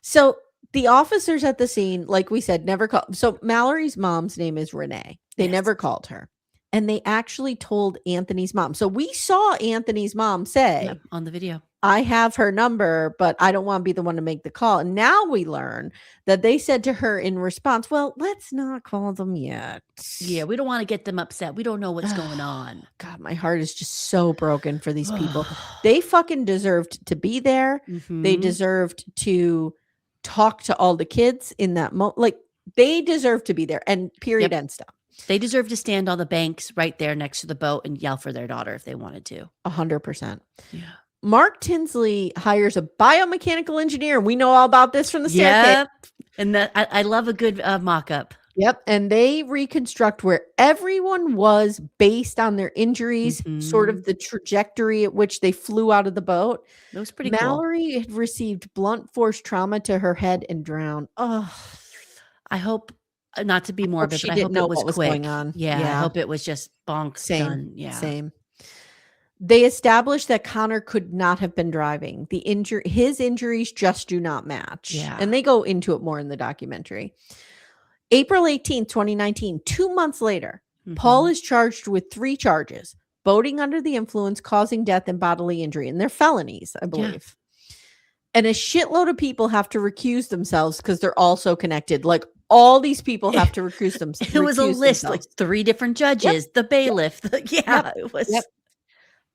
So the officers at the scene, like we said, never called. So Mallory's mom's name is Renee. They never called her. And they actually told Anthony's mom. So we saw Anthony's mom say on the video, I have her number, but I don't want to be the one to make the call. And now we learn that they said to her in response, well, let's not call them yet. Yeah, we don't want to get them upset. We don't know what's going on. God, my heart is just so broken for these people. They fucking deserved to be there. They deserved to talk to all the kids in that moment. Like, they deserve to be there, and period, end stop. They deserve to stand on the banks right there next to the boat and yell for their daughter if they wanted to. 100%. Yeah. Mark Tinsley hires a biomechanical engineer. We know all about this from the staircase. And that I love a good mock-up. Yep. And they reconstruct where everyone was based on their injuries, sort of the trajectory at which they flew out of the boat. That was pretty Mallory had received blunt force trauma to her head and drowned. Oh, I hope not to be morbid, she but I didn't hope know it was what was quick. going on. Yeah, I hope it was just bonk. Same. Done. Yeah. Same. They established that Connor could not have been driving. His injuries just do not match. Yeah. And they go into it more in the documentary. April 18th, 2019, 2 months later, Paul is charged with 3 charges: boating under the influence, causing death, and bodily injury. And they're felonies, I believe. And a shitload of people have to recuse themselves because they're also connected. Like, all these people have to recuse themselves. It was a list, like 3 different judges, the bailiff. It was.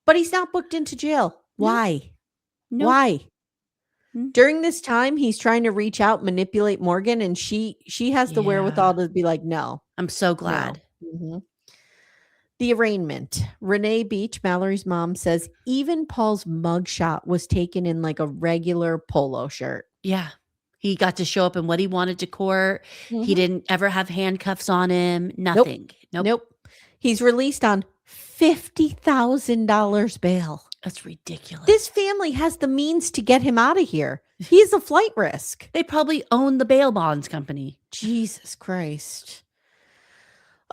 But he's not booked into jail. Why? No. Why? During this time, he's trying to reach out, manipulate Morgan, and she has the wherewithal to be like, no. I'm so glad. No. The arraignment. Renee Beach, Mallory's mom, says even Paul's mugshot was taken in like a regular polo shirt. Yeah. He got to show up in what he wanted to court. He didn't ever have handcuffs on him. Nothing. Nope. He's released on $50,000 bail. That's ridiculous. This family has the means to get him out of here. He's a flight risk. They probably own the bail bonds company. Jesus Christ.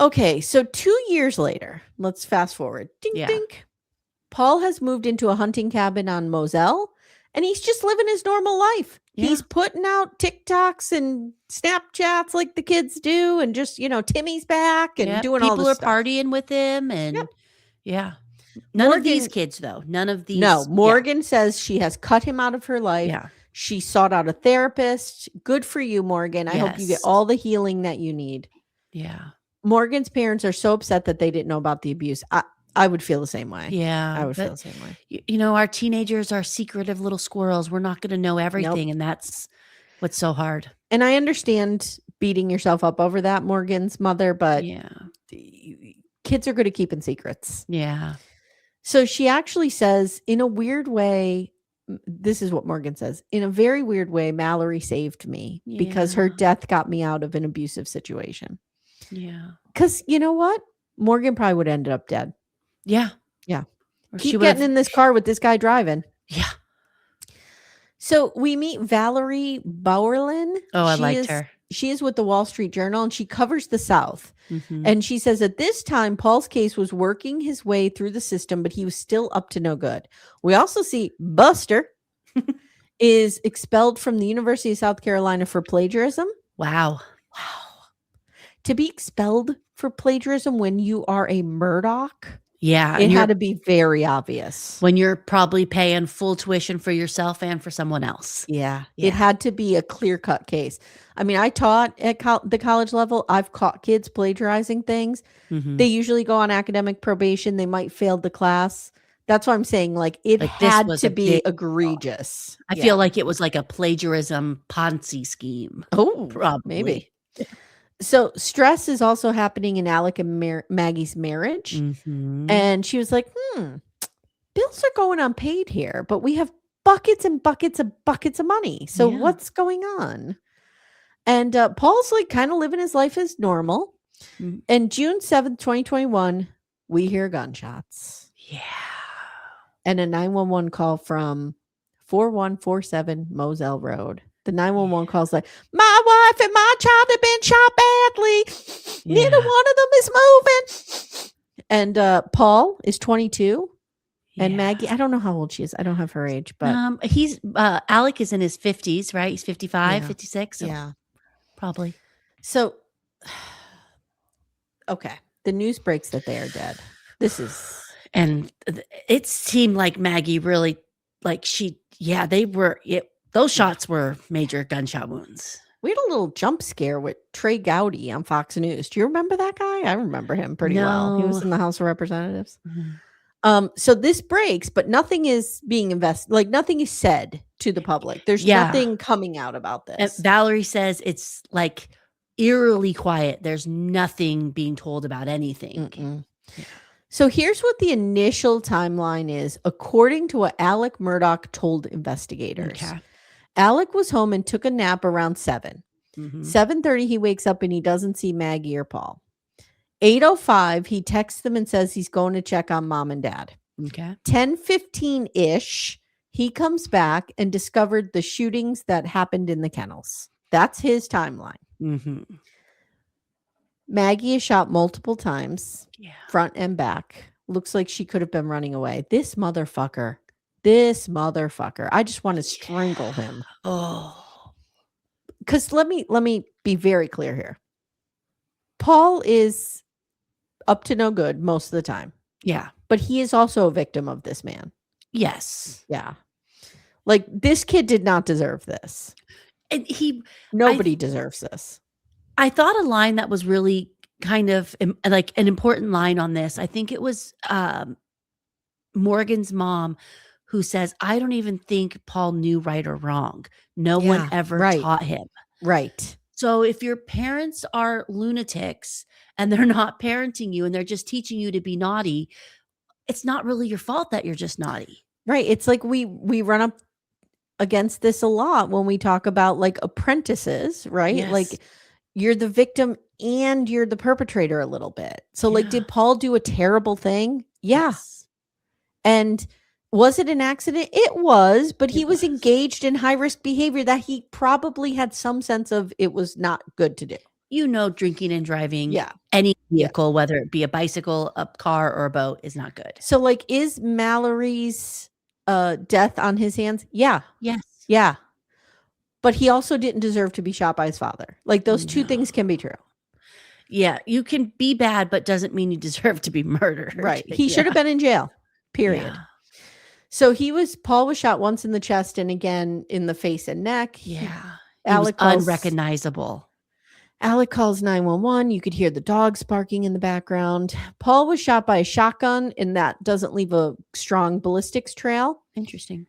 Okay, so 2 years later, let's fast forward. Dink, dink. Paul has moved into a hunting cabin on Moselle, and he's just living his normal life. Yeah. He's putting out TikToks and Snapchats like the kids do, and just, Timmy's back and doing all this stuff. People are partying with him, and Yeah. None of these kids, though. None of these. No, Morgan says she has cut him out of her life. Yeah. She sought out a therapist. Good for you, Morgan. I hope you get all the healing that you need. Yeah. Morgan's parents are so upset that they didn't know about the abuse. I would feel the same way. Yeah. I would feel the same way. You know, our teenagers are secretive little squirrels. We're not going to know everything. And that's what's so hard. And I understand beating yourself up over that, Morgan's mother, but kids are good at keeping secrets. Yeah. So she actually says, in a weird way, this is what Morgan says, in a very weird way, Mallory saved me because her death got me out of an abusive situation. Yeah. Because you know what? Morgan probably would have ended up dead. Yeah. Yeah. Keep getting in this car with this guy driving. Yeah. So we meet Valerie Bowerlin. Oh, I liked her. She is with the Wall Street Journal and she covers the South. Mm-hmm. And she says at this time, Paul's case was working his way through the system, but he was still up to no good. We also see Buster is expelled from the University of South Carolina for plagiarism. Wow. To be expelled for plagiarism when you are a Murdaugh. Yeah. It had to be very obvious. When you're probably paying full tuition for yourself and for someone else. Yeah. It had to be a clear-cut case. I mean, I taught at the college level. I've caught kids plagiarizing things. Mm-hmm. They usually go on academic probation. They might fail the class. That's why I'm saying, like, it had to be egregious. I feel like it was like a plagiarism Ponzi scheme. Oh, probably. Maybe. So stress is also happening in Alec and Maggie's marriage. Mm-hmm. And she was like, bills are going unpaid here, but we have buckets and buckets of money. So what's going on? And Paul's like kind of living his life as normal. Mm-hmm. And June 7th, 2021, we hear gunshots. Yeah. And a 911 call from 4147 Moselle Road. The 911 calls like, my wife and my child have been shot badly. Neither one of them is moving. And Paul is 22. And Maggie, I don't know how old she is. I don't have her age, but he's Alec is in his 50s, right? He's 55, 56. So probably. So, okay. The news breaks that they are dead. And it seemed like Maggie really, like those shots were major gunshot wounds. We had a little jump scare with Trey Gowdy on Fox News. Do you remember that guy? I remember him pretty well. He was in the House of Representatives. Mm-hmm. So this breaks, but nothing is being invested. Like nothing is said to the public. There's nothing coming out about this. And Valerie says it's like eerily quiet. There's nothing being told about anything. Yeah. So here's what the initial timeline is, according to what Alec Murdaugh told investigators. Okay. Alec was home and took a nap around 7. Mm-hmm. 7:30, he wakes up and he doesn't see Maggie or Paul. 8:05, he texts them and says he's going to check on mom and dad. Okay. 10:15-ish, he comes back and discovered the shootings that happened in the kennels. That's his timeline. Mm-hmm. Maggie is shot multiple times, front and back. Looks like she could have been running away. This motherfucker. I just want to strangle him. Oh, because let me be very clear here. Paul is up to no good most of the time. Yeah, but he is also a victim of this man. Yes. Yeah. Like this kid did not deserve this. And nobody deserves this. I thought a line that was really kind of like an important line on this. I think it was Morgan's mom who says, I don't even think Paul knew right or wrong. No one ever taught him. Right. So if your parents are lunatics and they're not parenting you and they're just teaching you to be naughty, it's not really your fault that you're just naughty. Right. It's like we run up against this a lot when we talk about like apprentices, right? Yes. Like you're the victim and you're the perpetrator a little bit. So like, did Paul do a terrible thing? Yeah. Yes. And was it an accident? It was, but he was engaged in high risk behavior that he probably had some sense of it was not good to do. Drinking and driving any vehicle, whether it be a bicycle, a car, or a boat, is not good. So like, is Mallory's death on his hands? Yeah. Yes. Yeah. But he also didn't deserve to be shot by his father. Like those two things can be true. Yeah, you can be bad, but doesn't mean you deserve to be murdered. Right. He should have been in jail. Period. Yeah. So Paul was shot once in the chest and again in the face and neck. Yeah. Alec was unrecognizable. Alec calls 911. You could hear the dogs barking in the background. Paul was shot by a shotgun, and that doesn't leave a strong ballistics trail. Interesting.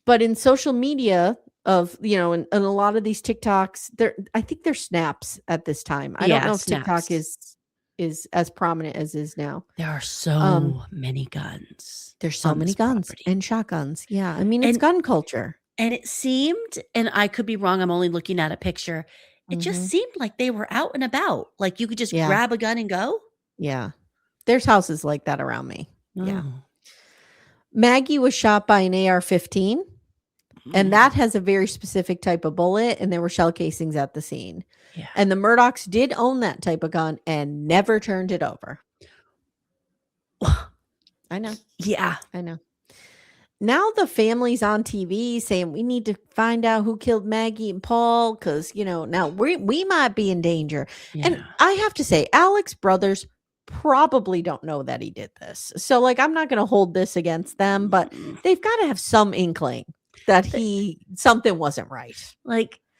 But in social media in a lot of these TikToks, I think they're snaps at this time. I don't know if TikTok is as prominent as is now. There are so many guns. There's so many guns and shotguns. Yeah. I mean, it's gun culture. And it seemed, and I could be wrong, I'm only looking at a picture. It just seemed like they were out and about. Like you could just grab a gun and go. Yeah. There's houses like that around me. Oh. Yeah. Maggie was shot by an AR-15. And that has a very specific type of bullet, and there were shell casings at the scene. Yeah. And the Murdaughs did own that type of gun and never turned it over. I know. Yeah. I know. Now the family's on TV saying we need to find out who killed Maggie and Paul because, now we might be in danger. Yeah. And I have to say, Alec's brothers probably don't know that he did this. So, I'm not going to hold this against them, but they've got to have some inkling that something wasn't right.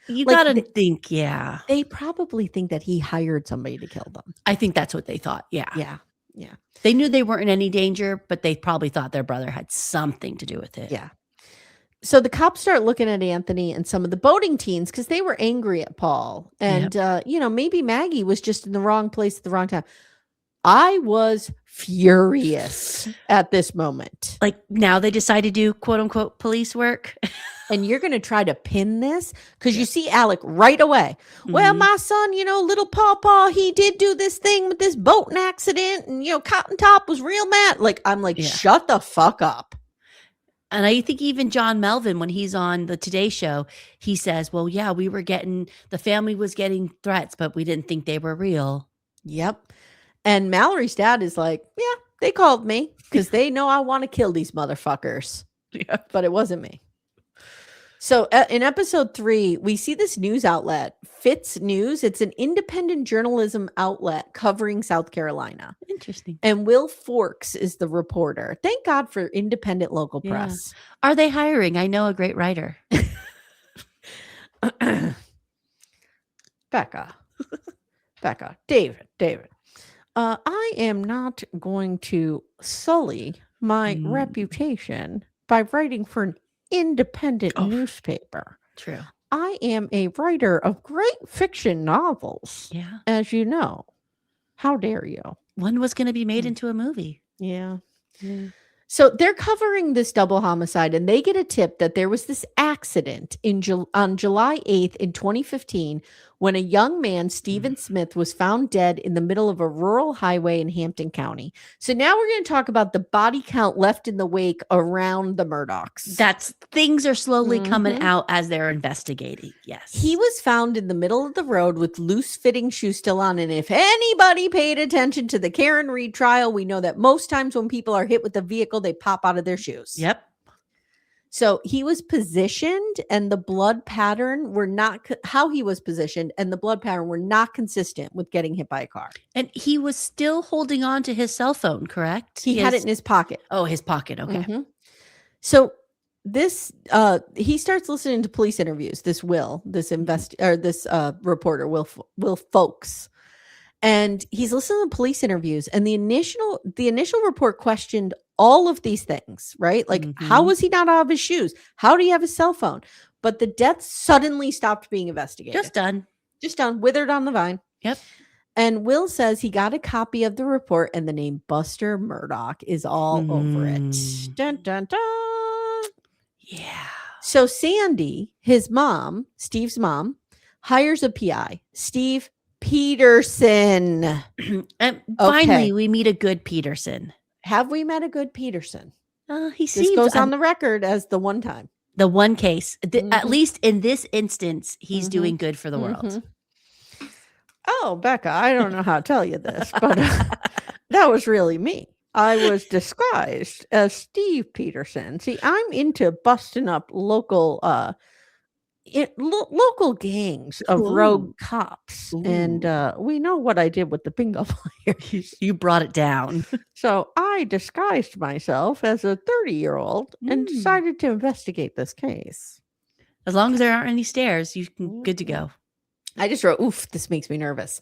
You gotta think, yeah. They probably think that he hired somebody to kill them. I think that's what they thought. Yeah. Yeah. Yeah. They knew they weren't in any danger, but they probably thought their brother had something to do with it. Yeah. So the cops start looking at Anthony and some of the boating teens because they were angry at Paul. And, maybe Maggie was just in the wrong place at the wrong time. I was furious at this moment. Now they decide to do quote unquote police work. And you're going to try to pin this because you see Alec right away. Well, my son, little Paw, he did do this thing with this boating accident. And, Cotton Top was real mad. I'm like, shut the fuck up. And I think even John Melvin, when he's on the Today Show, he says, well, yeah, the family was getting threats, but we didn't think they were real. Yep. And Mallory's dad is like, yeah, they called me because they know I want to kill these motherfuckers. Yeah. But it wasn't me. So in episode 3, we see this news outlet, Fitz News. It's an independent journalism outlet covering South Carolina. Interesting. And Will Forks is the reporter. Thank God for independent local press. Are they hiring? I know a great writer. Becca, David. I am not going to sully my reputation by writing for an independent newspaper. True. I am a writer of great fiction novels. Yeah. As you know. How dare you? One was going to be made into a movie. Yeah. So they're covering this double homicide, and they get a tip that there was this accident on July 8th in 2015 when a young man, Stephen Smith, was found dead in the middle of a rural highway in Hampton County. So now we're going to talk about the body count left in the wake around the Murdaughs. Things are slowly coming out as they're investigating. Yes. He was found in the middle of the road with loose-fitting shoes still on. And if anybody paid attention to the Karen Reed trial, we know that most times when people are hit with a vehicle, they pop out of their shoes. Yep. So he was positioned and the blood pattern how he was positioned and the blood pattern were not consistent with getting hit by a car. And he was still holding on to his cell phone, correct? He had it in his pocket. Oh, his pocket. Okay. Mm-hmm. So he starts listening to police interviews. This reporter, Will Folks. And he's listening to police interviews, and the initial report questioned all of these things, right? How was he not out of his shoes? How do you have his cell phone? But the death suddenly stopped being investigated. Just done, withered on the vine. Yep. And Will says he got a copy of the report, and the name Buster Murdaugh is all over it. Dun, dun, dun. Yeah. So Sandy, his mom, Steve's mom, hires a PI, Steve Peterson. And finally, we meet a good Peterson. Have we met a good Peterson? This goes on the record as the one time. The one case. At least in this instance, he's doing good for the world. Oh, Becca, I don't know how to tell you this, but that was really me. I was disguised as Steve Peterson. See, I'm into busting up local local gangs of rogue cops. Ooh. And we know what I did with the bingo players. You brought it down. So I disguised myself as a 30-year-old and decided to investigate this case. As long as there aren't any stairs, you can good to go. I just wrote, oof, this makes me nervous.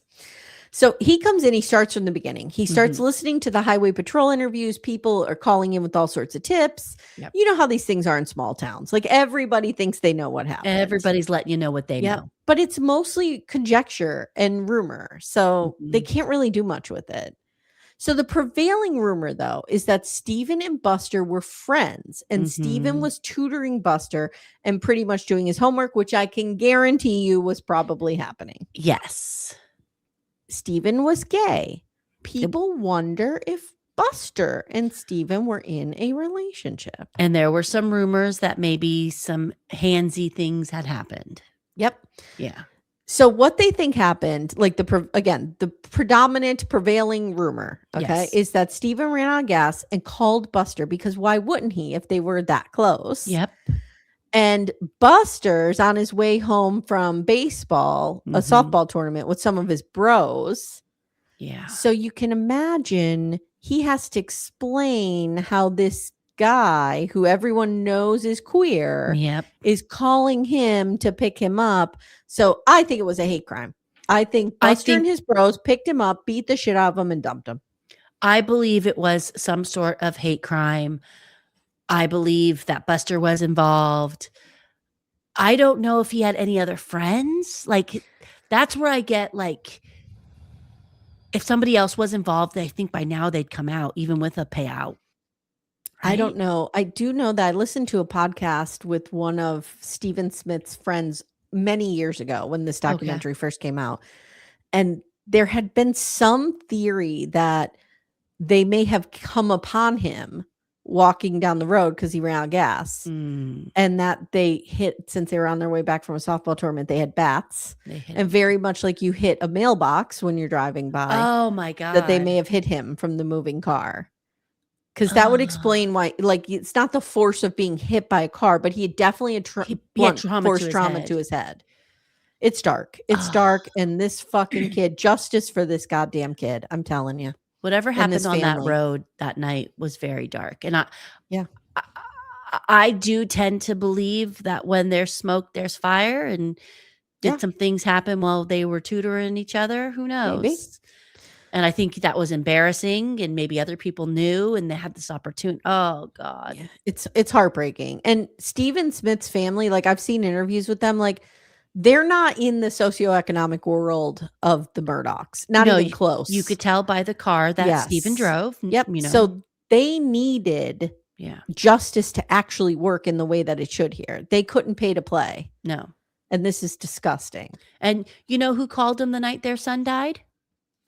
So he comes in, he starts from the beginning. He starts listening to the highway patrol interviews. People are calling in with all sorts of tips. Yep. You know how these things are in small towns. Like everybody thinks they know what happened. Everybody's letting you know what they know. But it's mostly conjecture and rumor. So they can't really do much with it. So the prevailing rumor, though, is that Stephen and Buster were friends, and Stephen was tutoring Buster and pretty much doing his homework, which I can guarantee you was probably happening. Yes. Stephen was gay. People wonder if Buster and Stephen were in a relationship. And there were some rumors that maybe some handsy things had happened. Yep. Yeah. So what they think happened, like the predominant prevailing rumor, is that Stephen ran out of gas and called Buster, because why wouldn't he if they were that close? Yep. And Buster's on his way home from baseball, a softball tournament with some of his bros. Yeah. So you can imagine he has to explain how this guy, who everyone knows is queer, is calling him to pick him up. So I think it was a hate crime. I think Buster and his bros picked him up, beat the shit out of him, and dumped him. I believe it was some sort of hate crime. I believe that Buster was involved. I don't know if he had any other friends. Like, that's where I get, like, if somebody else was involved, I think by now they'd come out, even with a payout. Right? I don't know. I do know that I listened to a podcast with one of Stephen Smith's friends many years ago when this documentary first came out. And there had been some theory that they may have come upon him walking down the road because he ran out of gas, and that they hit, since they were on their way back from a softball tournament, they had bats, and very much like you hit a mailbox when you're driving by. Oh my God. That they may have hit him from the moving car. Because that would explain why, like, it's not the force of being hit by a car, but he had definitely had trauma to his head. It's dark. It's dark. And this fucking kid, justice for this goddamn kid. I'm telling you. Whatever happened on that road that night was very dark. And I do tend to believe that when there's smoke, there's fire. And did some things happen while they were tutoring each other? Who knows? Maybe. And I think that was embarrassing, and maybe other people knew and they had this opportunity. Oh God. Yeah, it's heartbreaking. And Stephen Smith's family, like, I've seen interviews with them, like, they're not in the socioeconomic world of the Murdaughs. Not even close. You could tell by the car that Stephen drove. Yep. You know. So they needed justice to actually work in the way that it should here. They couldn't pay to play. No. And this is disgusting. And you know who called him the night their son died?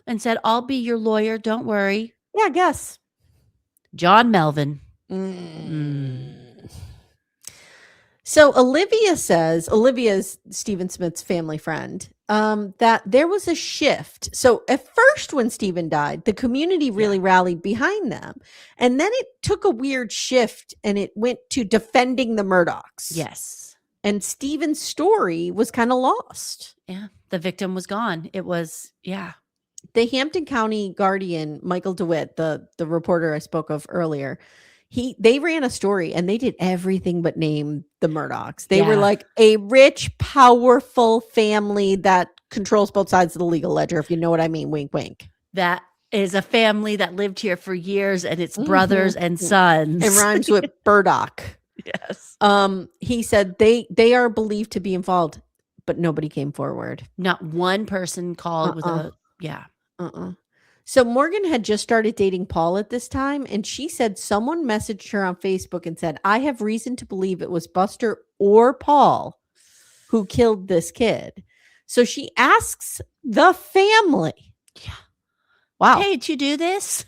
And said, "I'll be your lawyer. Don't worry." Yeah, I guess. John Melvin. So Olivia's Stephen Smith's family friend, that there was a shift. So at first when Stephen died, the community really rallied behind them. And then it took a weird shift and it went to defending the Murdaughs. Yes. And Stephen's story was kind of lost. Yeah. The victim was gone. It was, The Hampton County Guardian, Michael DeWitt, the reporter I spoke of earlier, they ran a story and they did everything but name the Murdaughs. They were like a rich, powerful family that controls both sides of the legal ledger, if you know what I mean. Wink, wink. That is a family that lived here for years, and it's brothers and sons. It rhymes with Burdock. Yes. He said they are believed to be involved, but nobody came forward. Not one person called with a So Morgan had just started dating Paul at this time, and she said someone messaged her on Facebook and said, "I have reason to believe it was Buster or Paul who killed this kid." So she asks the family. Yeah. Wow. Hey, did you do this?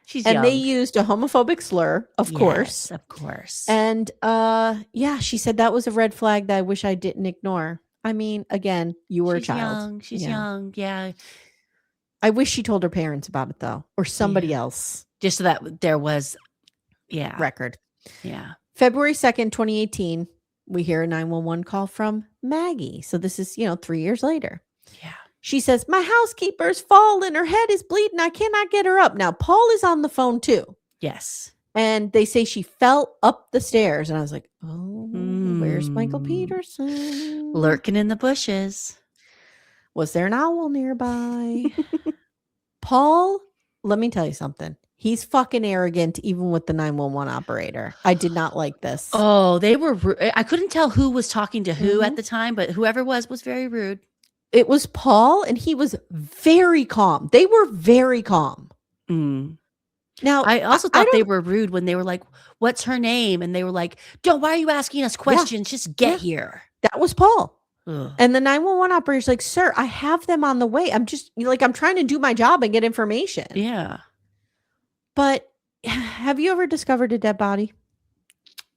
She's and young. They used a homophobic slur, of course. Of course. And she said that was a red flag that I wish I didn't ignore. I mean, again, you were a child. She's young. Yeah. I wish she told her parents about it, though, or somebody else. Just so that there was, record. Yeah. February 2nd, 2018, we hear a 911 call from Maggie. So this is, 3 years later. Yeah. She says, my housekeeper's fallen. Her head is bleeding. I cannot get her up. Now, Paul is on the phone too. Yes. And they say she fell up the stairs. And I was like, oh, where's Michael Peterson? Lurking in the bushes. Was there an owl nearby? Paul, let me tell you something. He's fucking arrogant, even with the 911 operator. I did not like this. Oh, they were I couldn't tell who was talking to who at the time, but whoever was very rude. It was Paul, and he was very calm. They were very calm. Now, I also thought they were rude when they were like, what's her name? And they were like, why are you asking us questions? Just get here. That was Paul. Ugh. And the 911 operator's like, sir, I have them on the way. I'm trying to do my job and get information. Yeah. But have you ever discovered a dead body?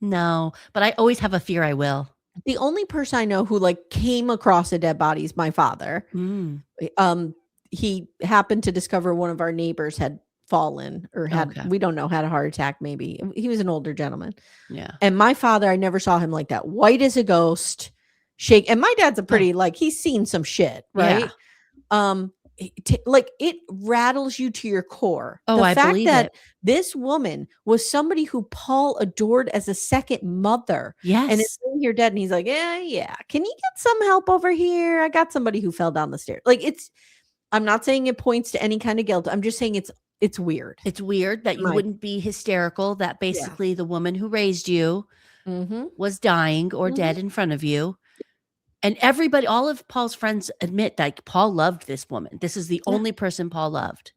No, but I always have a fear I will. The only person I know who came across a dead body is my father. He happened to discover one of our neighbors had fallen or we don't know, had a heart attack. Maybe he was an older gentleman. Yeah. And my father, I never saw him like that. White as a ghost, shake. And my dad's a pretty, he's seen some shit, right? Yeah. It rattles you to your core. Oh, I believe that it. This woman was somebody who Paul adored as a second mother. Yes. And it's here dead. And he's like, yeah. Can you get some help over here? I got somebody who fell down the stairs. I'm not saying it points to any kind of guilt. I'm just saying it's weird. It's weird that you wouldn't be hysterical that basically the woman who raised you was dying or dead in front of you. And everybody, all of Paul's friends admit that Paul loved this woman. This is the only person Paul loved.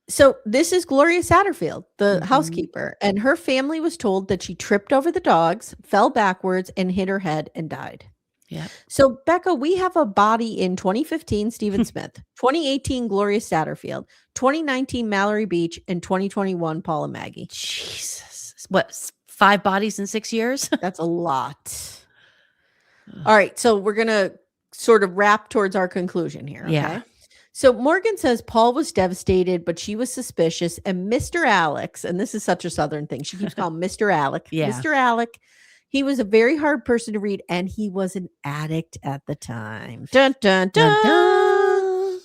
So this is Gloria Satterfield, the housekeeper, and her family was told that she tripped over the dogs, fell backwards, and hit her head and died. Yeah. So Becca, we have a body in 2015, Stephen Smith, 2018, Gloria Satterfield, 2019, Mallory Beach, and 2021, Paul and Maggie. Jesus. What, 5 bodies in 6 years? That's a lot. All right. So we're going to sort of wrap towards our conclusion here. Okay? Yeah. So Morgan says Paul was devastated, but she was suspicious. And Mr. Alex, and this is such a Southern thing, she keeps calling Mr. Alec. Yeah. Mr. Alec, he was a very hard person to read, and he was an addict at the time. Dun, dun, dun. Dun, dun.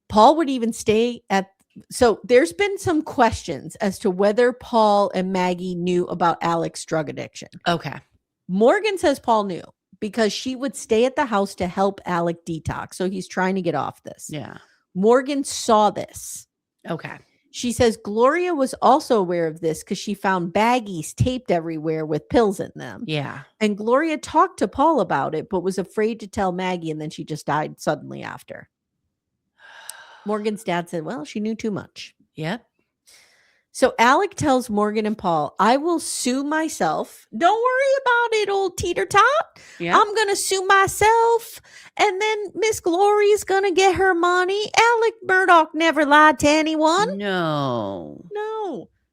Paul would even stay at... So there's been some questions as to whether Paul and Maggie knew about Alec's drug addiction. Okay. Morgan says Paul knew, because she would stay at the house to help Alec detox. So he's trying to get off this. Yeah. Morgan saw this. Okay. She says Gloria was also aware of this because she found baggies taped everywhere with pills in them. Yeah. And Gloria talked to Paul about it, but was afraid to tell Maggie. And then she just died suddenly after. Morgan's dad said, well, she knew too much. Yep. So Alec tells Morgan and Paul, I will sue myself. Don't worry about it, old teeter tot. Yeah. I'm going to sue myself. And then Miss Glory's going to get her money. Alec Murdaugh never lied to anyone. No.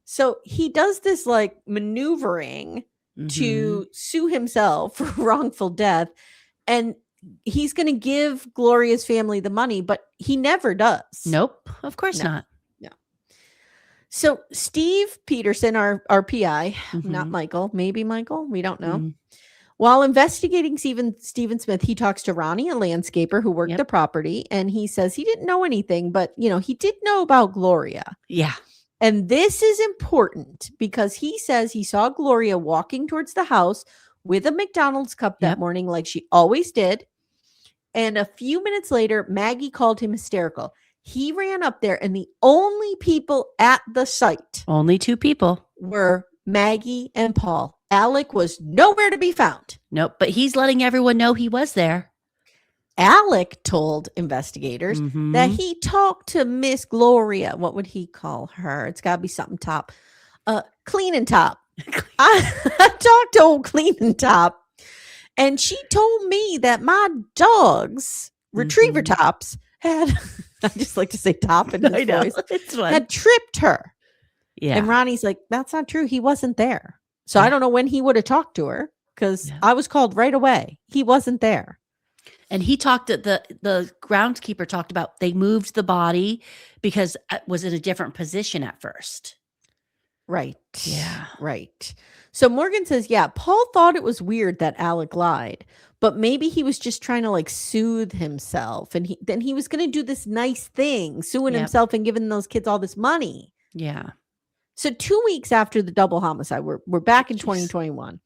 So he does this maneuvering to sue himself for wrongful death. And he's going to give Gloria's family the money, but he never does. Nope. Of course not. So Steve Peterson, our PI, not Michael, maybe Michael, we don't know. While investigating Stephen Smith, he talks to Ronnie, a landscaper who worked the property, and he says he didn't know anything, but he did know about Gloria. Yeah. And this is important because he says he saw Gloria walking towards the house with a McDonald's cup that morning, like she always did. And a few minutes later, Maggie called him hysterical. He ran up there, and the only people at the site, only 2 people, were Maggie and Paul. Alec was nowhere to be found. Nope, but he's letting everyone know he was there. Alec told investigators that he talked to Miss Gloria. What would he call her? It's got to be something top. Cleaning Top. I talked to old Cleaning Top, and she told me that my dogs, Retriever Tops, had... I just like to say top in his voice. It's fun. Had tripped her. Yeah. And Ronnie's like, that's not true. He wasn't there. So I don't know when he would have talked to her because I was called right away. He wasn't there. And he talked to the groundskeeper talked about they moved the body because it was in a different position at first. Right. Yeah. Right. So Morgan says, yeah, Paul thought it was weird that Alec lied, but maybe he was just trying to like soothe himself. And he was going to do this nice thing, suing himself and giving those kids all this money. Yeah. So 2 weeks after the double homicide, we're back in 2021.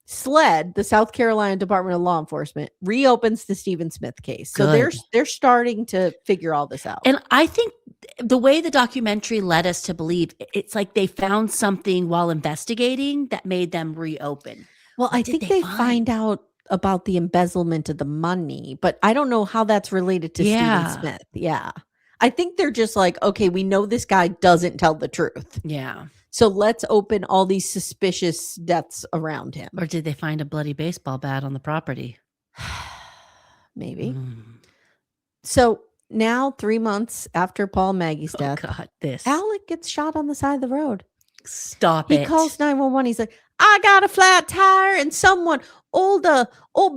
SLED, the South Carolina Department of Law Enforcement, reopens the Stephen Smith case. So they're starting to figure all this out. And I think the way the documentary led us to believe, it's like they found something while investigating that made them reopen. Well, I think they find out about the embezzlement of the money, but I don't know how that's related to Stephen Smith. Yeah. I think they're just like, okay, we know this guy doesn't tell the truth. Yeah. So let's open all these suspicious deaths around him. Or did they find a bloody baseball bat on the property? Maybe. So now 3 months after Paul and Maggie's death, Alec gets shot on the side of the road. Stop it. He calls 911. He's like, I got a flat tire and someone, old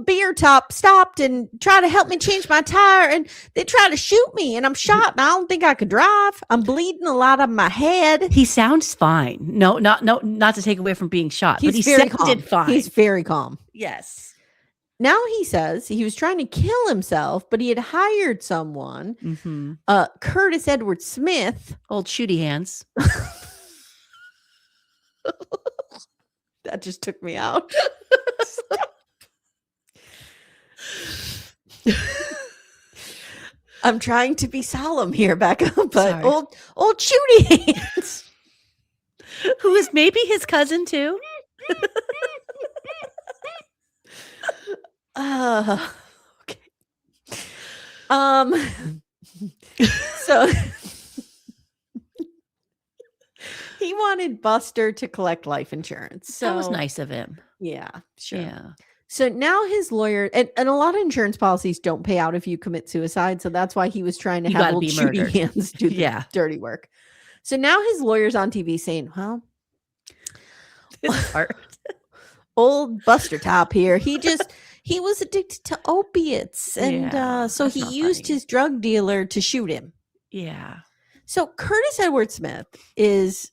beer top, stopped and tried to help me change my tire, and they tried to shoot me, and I'm shot and I don't think I could drive. I'm bleeding a lot of my head. He sounds fine. No, not to take away from being shot, but he sounded fine. He's very calm. Yes. Now he says he was trying to kill himself, but he had hired someone, Curtis Edward Smith. Old shooty hands. That just took me out. I'm trying to be solemn here, Becca, but old shooty hands. Who is maybe his cousin too? Okay. So he wanted Buster to collect life insurance. So that was nice of him. Yeah, sure. Yeah. So now his lawyer, and a lot of insurance policies don't pay out if you commit suicide. So that's why he was trying to have old shooty hands do the dirty work. So now his lawyer's on TV saying, well, old Buster Top here, he was addicted to opiates. And so he used his drug dealer to shoot him. Yeah. So Curtis Edward Smith is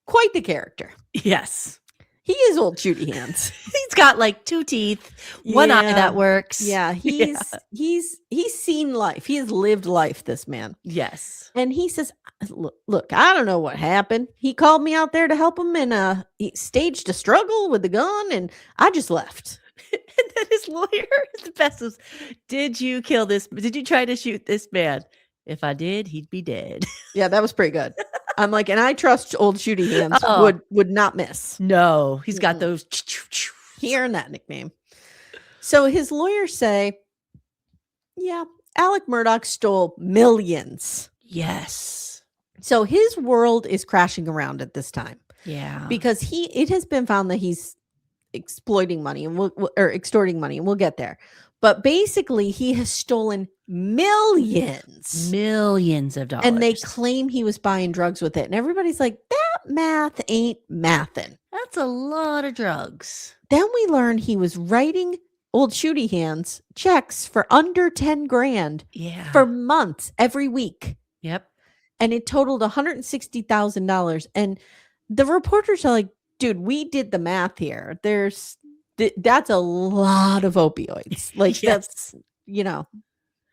quite the character. Yes. He is old shooty hands. He's got like 2 teeth, one eye that works. Yeah, he's seen life. He has lived life, this man. Yes. And he says, look, I don't know what happened. He called me out there to help him, and he staged a struggle with the gun, and I just left. And then his lawyer, the best was, did you kill this? Did you try to shoot this man? If I did, he'd be dead. Yeah, that was pretty good. I'm like, and I trust old shooty hands would not miss. No, he's got those. He earned that nickname. So his lawyers say, yeah, Alec Murdaugh stole millions. Yes. So his world is crashing around at this time. Yeah. Because it has been found that he's exploiting money or extorting money, and we'll get there. But basically, he has stolen millions of dollars. And they claim he was buying drugs with it. And everybody's like, that math ain't mathin'. That's a lot of drugs. Then we learn he was writing old shooty hands checks for under 10 grand for months every week. Yep. And it totaled $160,000. And the reporters are like, dude, we did the math here. That's a lot of opioids. Like that's, you're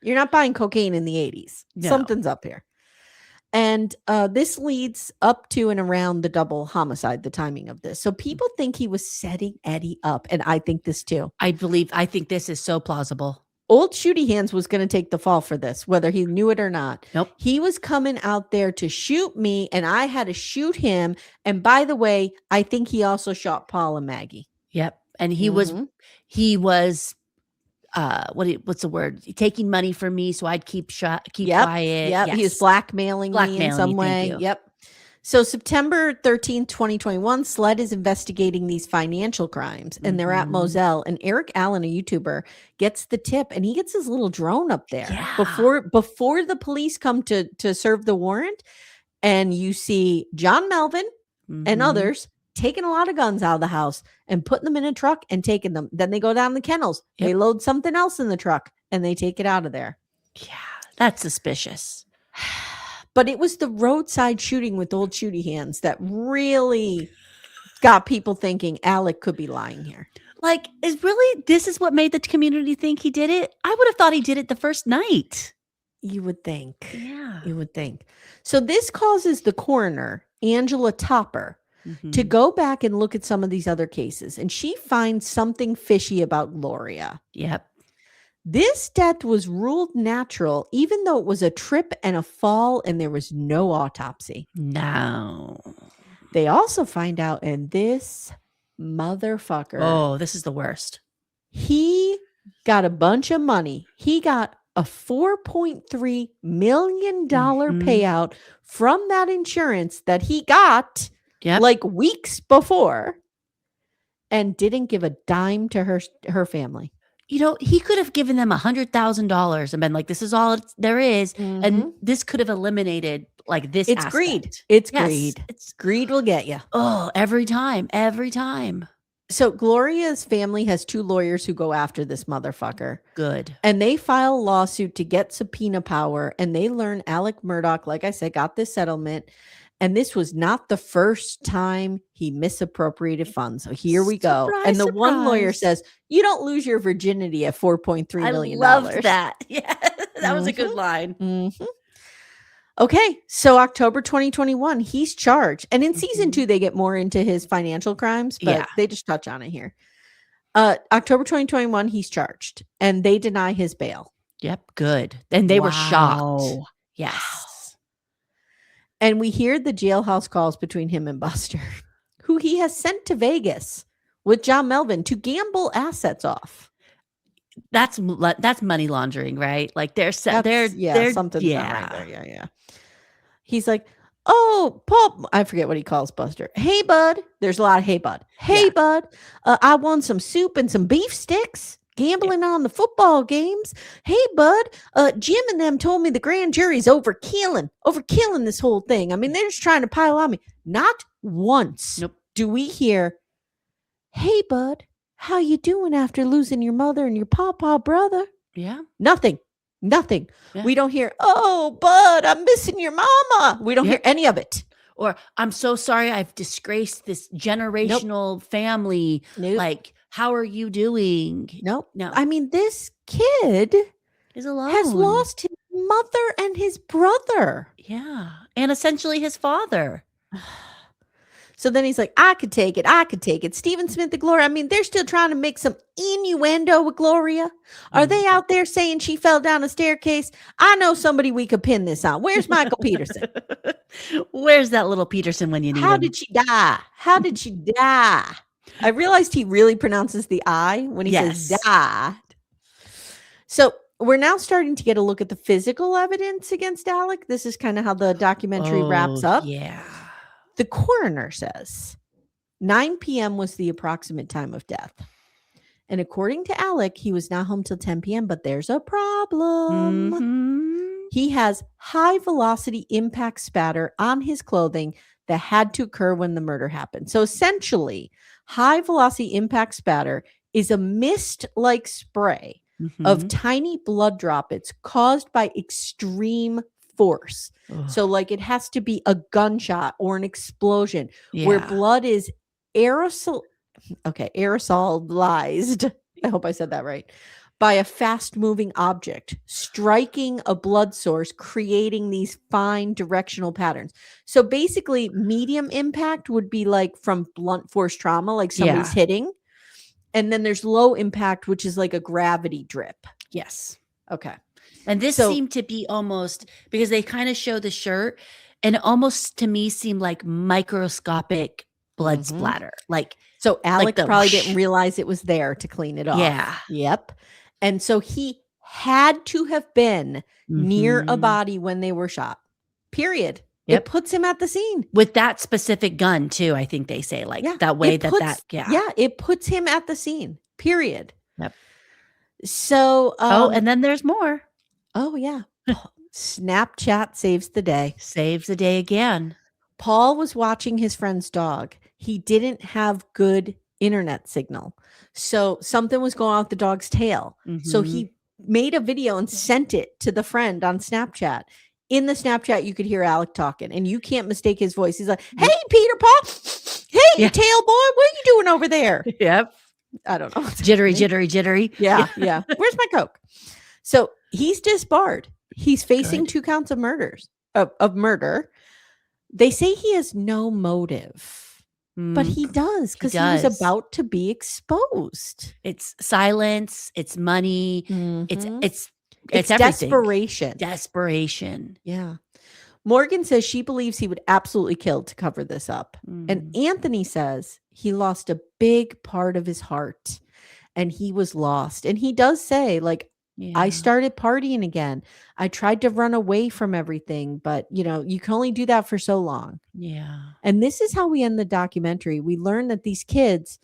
not buying cocaine in the 80s. No. Something's up here. And this leads up to and around the double homicide, the timing of this. So people think he was setting Eddie up. And I think this too. I think this is so plausible. Old shooty hands was going to take the fall for this, whether he knew it or not. Nope. He was coming out there to shoot me, and I had to shoot him. And by the way, I think he also shot Paul and Maggie. Yep. And he was what's the word? Taking money from me so I'd keep quiet. Yep. Yes. He was blackmailing me in some way. Yep. So September 13th, 2021, SLED is investigating these financial crimes, and they're at Moselle, and Eric Allen, a YouTuber, gets the tip, and he gets his little drone up there before the police come to serve the warrant. And you see John Melvin and others taking a lot of guns out of the house and putting them in a truck and taking them. Then they go down the kennels. Yep. They load something else in the truck and they take it out of there. Yeah, that's suspicious. But it was the roadside shooting with old shooty hands that really got people thinking Alec could be lying here. Like, this is what made the community think he did it? I would have thought he did it the first night. You would think. Yeah. You would think. So this causes the coroner, Angela Topper, to go back and look at some of these other cases. And she finds something fishy about Gloria. Yep. This death was ruled natural, even though it was a trip and a fall and there was no autopsy. No. They also find out, and this motherfucker. Oh, this is the worst. He got a bunch of money. He got a $4.3 million payout from that insurance that he got like weeks before and didn't give a dime to her family. You know, he could have given them $100,000 and been like, this is all there is. And this could have eliminated like this. It's greed. It's greed. It's greed will get you. Oh, every time. So Gloria's family has 2 lawyers who go after this motherfucker. Good. And they file a lawsuit to get subpoena power. And they learn Alec Murdaugh, like I said, got this settlement. And this was not the first time he misappropriated funds. So here we go. And the one lawyer says, you don't lose your virginity at $4.3 million. I love that. Yeah, that was a good line. Okay, so October 2021, he's charged. And in season 2, they get more into his financial crimes, but they just touch on it here. October 2021, he's charged. And they deny his bail. Yep, good. And they were shocked. Yes. Wow. And we hear the jailhouse calls between him and Buster, who he has sent to Vegas with John Melvin to gamble assets off. That's money laundering, right? Like they're something's not right there. Yeah. He's like, oh, Paul, I forget what he calls Buster. Hey, bud. There's a lot of hey, bud. Hey, bud. I won some soup and some beef sticks. Gambling on the football games. Hey, bud, Jim and them told me the grand jury's overkilling this whole thing. I mean, they're just trying to pile on me. Not once do we hear, hey, bud, how you doing after losing your mother and your pawpaw brother? Yeah. Nothing. Yeah. We don't hear, oh, bud, I'm missing your mama. We don't hear any of it. Or, I'm so sorry I've disgraced this generational family. Like, how are you doing? No. I mean, this kid is alone. Has lost his mother and his brother. Yeah. And essentially his father. So then he's like, I could take it. Stephen Smith and Gloria. I mean, they're still trying to make some innuendo with Gloria. Are they out there saying she fell down a staircase? I know somebody we could pin this on. Where's Michael Peterson? Where's that little Peterson when you need him? How did she die? I realized he really pronounces the I when he says died. So we're now starting to get a look at the physical evidence against Alec. This is kind of how the documentary wraps up. Yeah. The coroner says 9 p.m. was the approximate time of death. And according to Alec, he was not home till 10 p.m., but there's a problem. He has high velocity impact spatter on his clothing that had to occur when the murder happened. So essentially, high velocity impact spatter is a mist-like spray of tiny blood droplets caused by extreme force. So like it has to be a gunshot or an explosion where blood is aerosolized. I hope I said that right. By a fast-moving object, striking a blood source, creating these fine directional patterns. So basically, medium impact would be like from blunt force trauma, like somebody's hitting. And then there's low impact, which is like a gravity drip. Yes. Okay. And this seemed to be almost, because they kind of show the shirt, and it almost to me seemed like microscopic blood splatter. Like, so Alec probably didn't realize it was there to clean it off. Yeah. Yep. And so he had to have been near a body when they were shot. Period. Yep. It puts him at the scene. With that specific gun too, I think they say that way it puts him at the scene. Period. Yep. So and then there's more. Oh yeah. Snapchat saves the day. Saves the day again. Paul was watching his friend's dog. He didn't have good internet signal. So something was going on with the dog's tail. So he made a video and sent it to the friend on Snapchat. in the Snapchat, you could hear Alec talking, and you can't mistake his voice. He's like, "Hey, Peter Paul. Hey, tail boy, what are you doing over there?" Yep. I don't know. Jittery, jittery, jittery. Yeah. Where's my Coke? So he's disbarred. He's facing 2 counts of of murder. They say he has no motive, but he does, because he was about to be exposed. It's silence. It's money. It's desperation. Desperation. Yeah. Morgan says she believes he would absolutely kill to cover this up. And Anthony says he lost a big part of his heart and he was lost. And he does say, like, I started partying again. I tried to run away from everything, but you can only do that for so long. Yeah. And this is how we end the documentary. We learn that these kids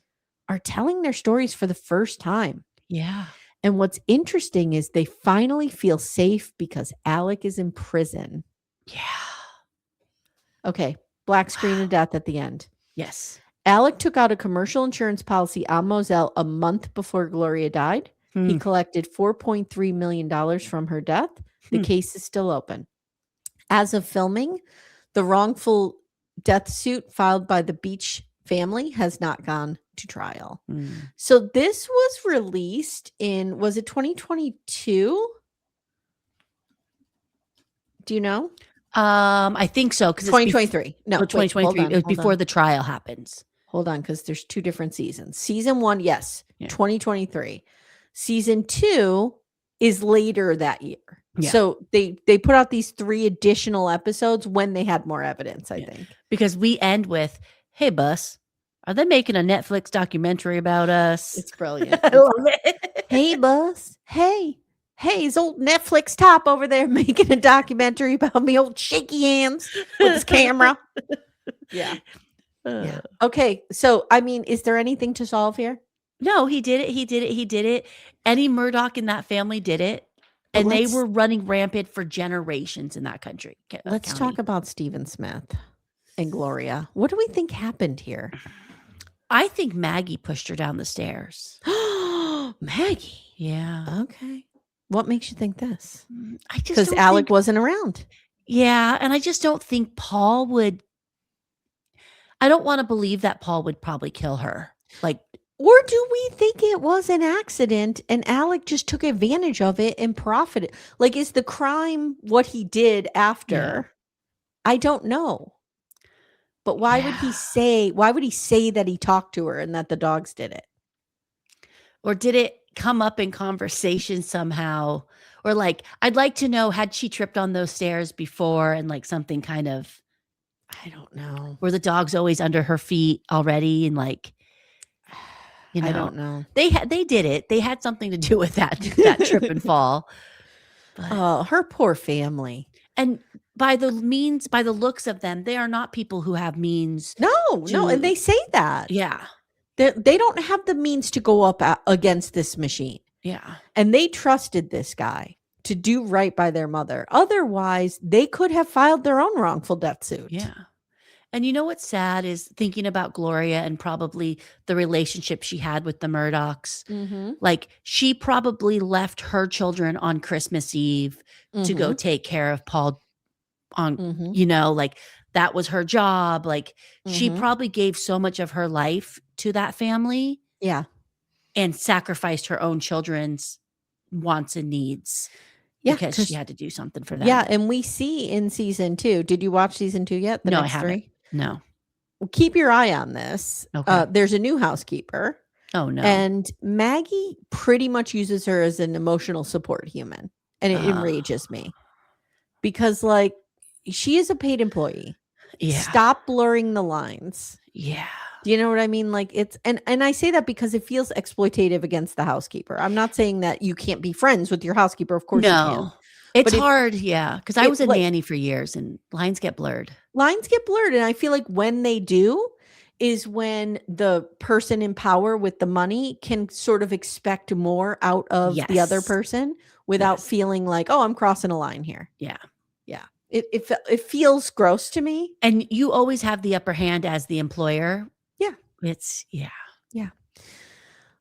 are telling their stories for the first time. Yeah. And what's interesting is they finally feel safe because Alec is in prison. Yeah. Okay. Black screen of death at the end. Yes. Alec took out a commercial insurance policy on Moselle a month before Gloria died. He collected $4.3 million from her death. The case is still open. As of filming, the wrongful death suit filed by the Beach family has not gone to trial. So this was released in, was it 2022? Do you know? I think so. Because 2023. No, 2023. Before the trial happens. Hold on, because there's 2 different seasons. Season 1, yes, 2023. Season 2 is later that year. Yeah. So they put out these 3 additional episodes when they had more evidence, I think. Because we end with, "Hey, Bus, are they making a Netflix documentary about us?" It's brilliant. I love it. "Hey, Bus. Hey, is old Netflix top over there making a documentary about me old shaky hands with his camera?" Yeah. Okay. So, I mean, is there anything to solve here? No, he did it. Any Murdaugh in that family did it. And they were running rampant for generations in that country. Let's talk about Stephen Smith and Gloria. What do we think happened here? I think Maggie pushed her down the stairs. Maggie? Yeah. Okay. What makes you think this? Because Alec wasn't around. Yeah. And I just don't think Paul would. I don't want to believe that Paul would probably kill her. Or do we think it was an accident and Alec just took advantage of it and profited? Is the crime what he did after? Yeah. I don't know. But why would he say that he talked to her and that the dogs did it? Or did it come up in conversation somehow? Or I'd like to know, had she tripped on those stairs before and something kind of, I don't know. Were the dogs always under her feet already and I don't know. They did it. They had something to do with that trip and fall. But, her poor family. And by the looks of them, they are not people who have means. No, and they say that. Yeah. They don't have the means to go up against this machine. Yeah. And they trusted this guy to do right by their mother. Otherwise, they could have filed their own wrongful death suit. Yeah. And you know what's sad is thinking about Gloria and probably the relationship she had with the Murdaughs. She probably left her children on Christmas Eve to go take care of Paul on, that was her job. She probably gave so much of her life to that family. Yeah. And sacrificed her own children's wants and needs. Yeah, because she had to do something for them. Yeah, and we see in season 2. Did you watch season 2 yet? No, I haven't. 3? No. Well, keep your eye on this. Okay. There's a new housekeeper. Oh, no. And Maggie pretty much uses her as an emotional support human. And it enrages me. Because, she is a paid employee. Yeah. Stop blurring the lines. Yeah. Do you know what I mean? It's and I say that because it feels exploitative against the housekeeper. I'm not saying that you can't be friends with your housekeeper. Of course you can. It's hard, yeah. Because I was a nanny for years and lines get blurred. And I feel like when they do is when the person in power with the money can sort of expect more out of the other person without feeling like, oh, I'm crossing a line here. Yeah. Yeah. It feels gross to me. And you always have the upper hand as the employer. Yeah. Yeah.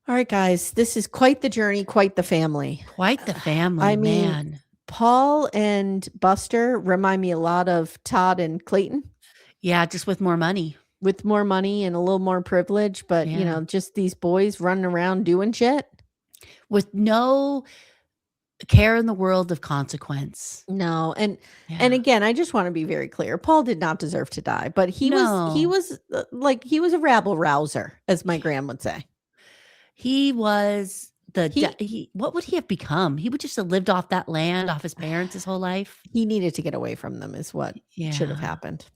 All right, guys. This is quite the journey, quite the family. I mean, Paul and Buster remind me a lot of Todd and Clayton. Yeah, just with more money. With more money and a little more privilege, but, just these boys running around doing shit. With no care in the world of consequence. No, and again, I just want to be very clear. Paul did not deserve to die, but he was a rabble rouser, as my grandma would say. He was what would he have become? He would just have lived off that land, off his parents his whole life. He needed to get away from them is what should have happened.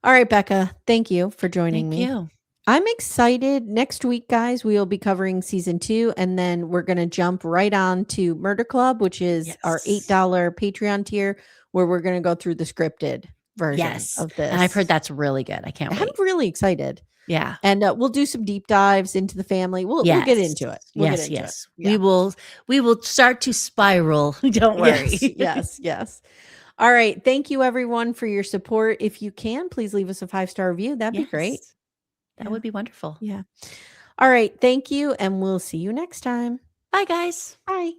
All right, Becca, thank you for joining me. Thank you. I'm excited. Next week, guys, we will be covering season 2, and then we're going to jump right on to Murder Club, which is our $8 Patreon tier, where we're going to go through the scripted version of this. And I've heard that's really good. I can't wait. I'm really excited. Yeah. And we'll do some deep dives into the family. We'll get into it. Yes. We will start to spiral. Don't worry. Yes. All right. Thank you, everyone, for your support. If you can, please leave us a 5-star review. That'd be great. That would be wonderful. Yeah. All right. Thank you. And we'll see you next time. Bye, guys. Bye.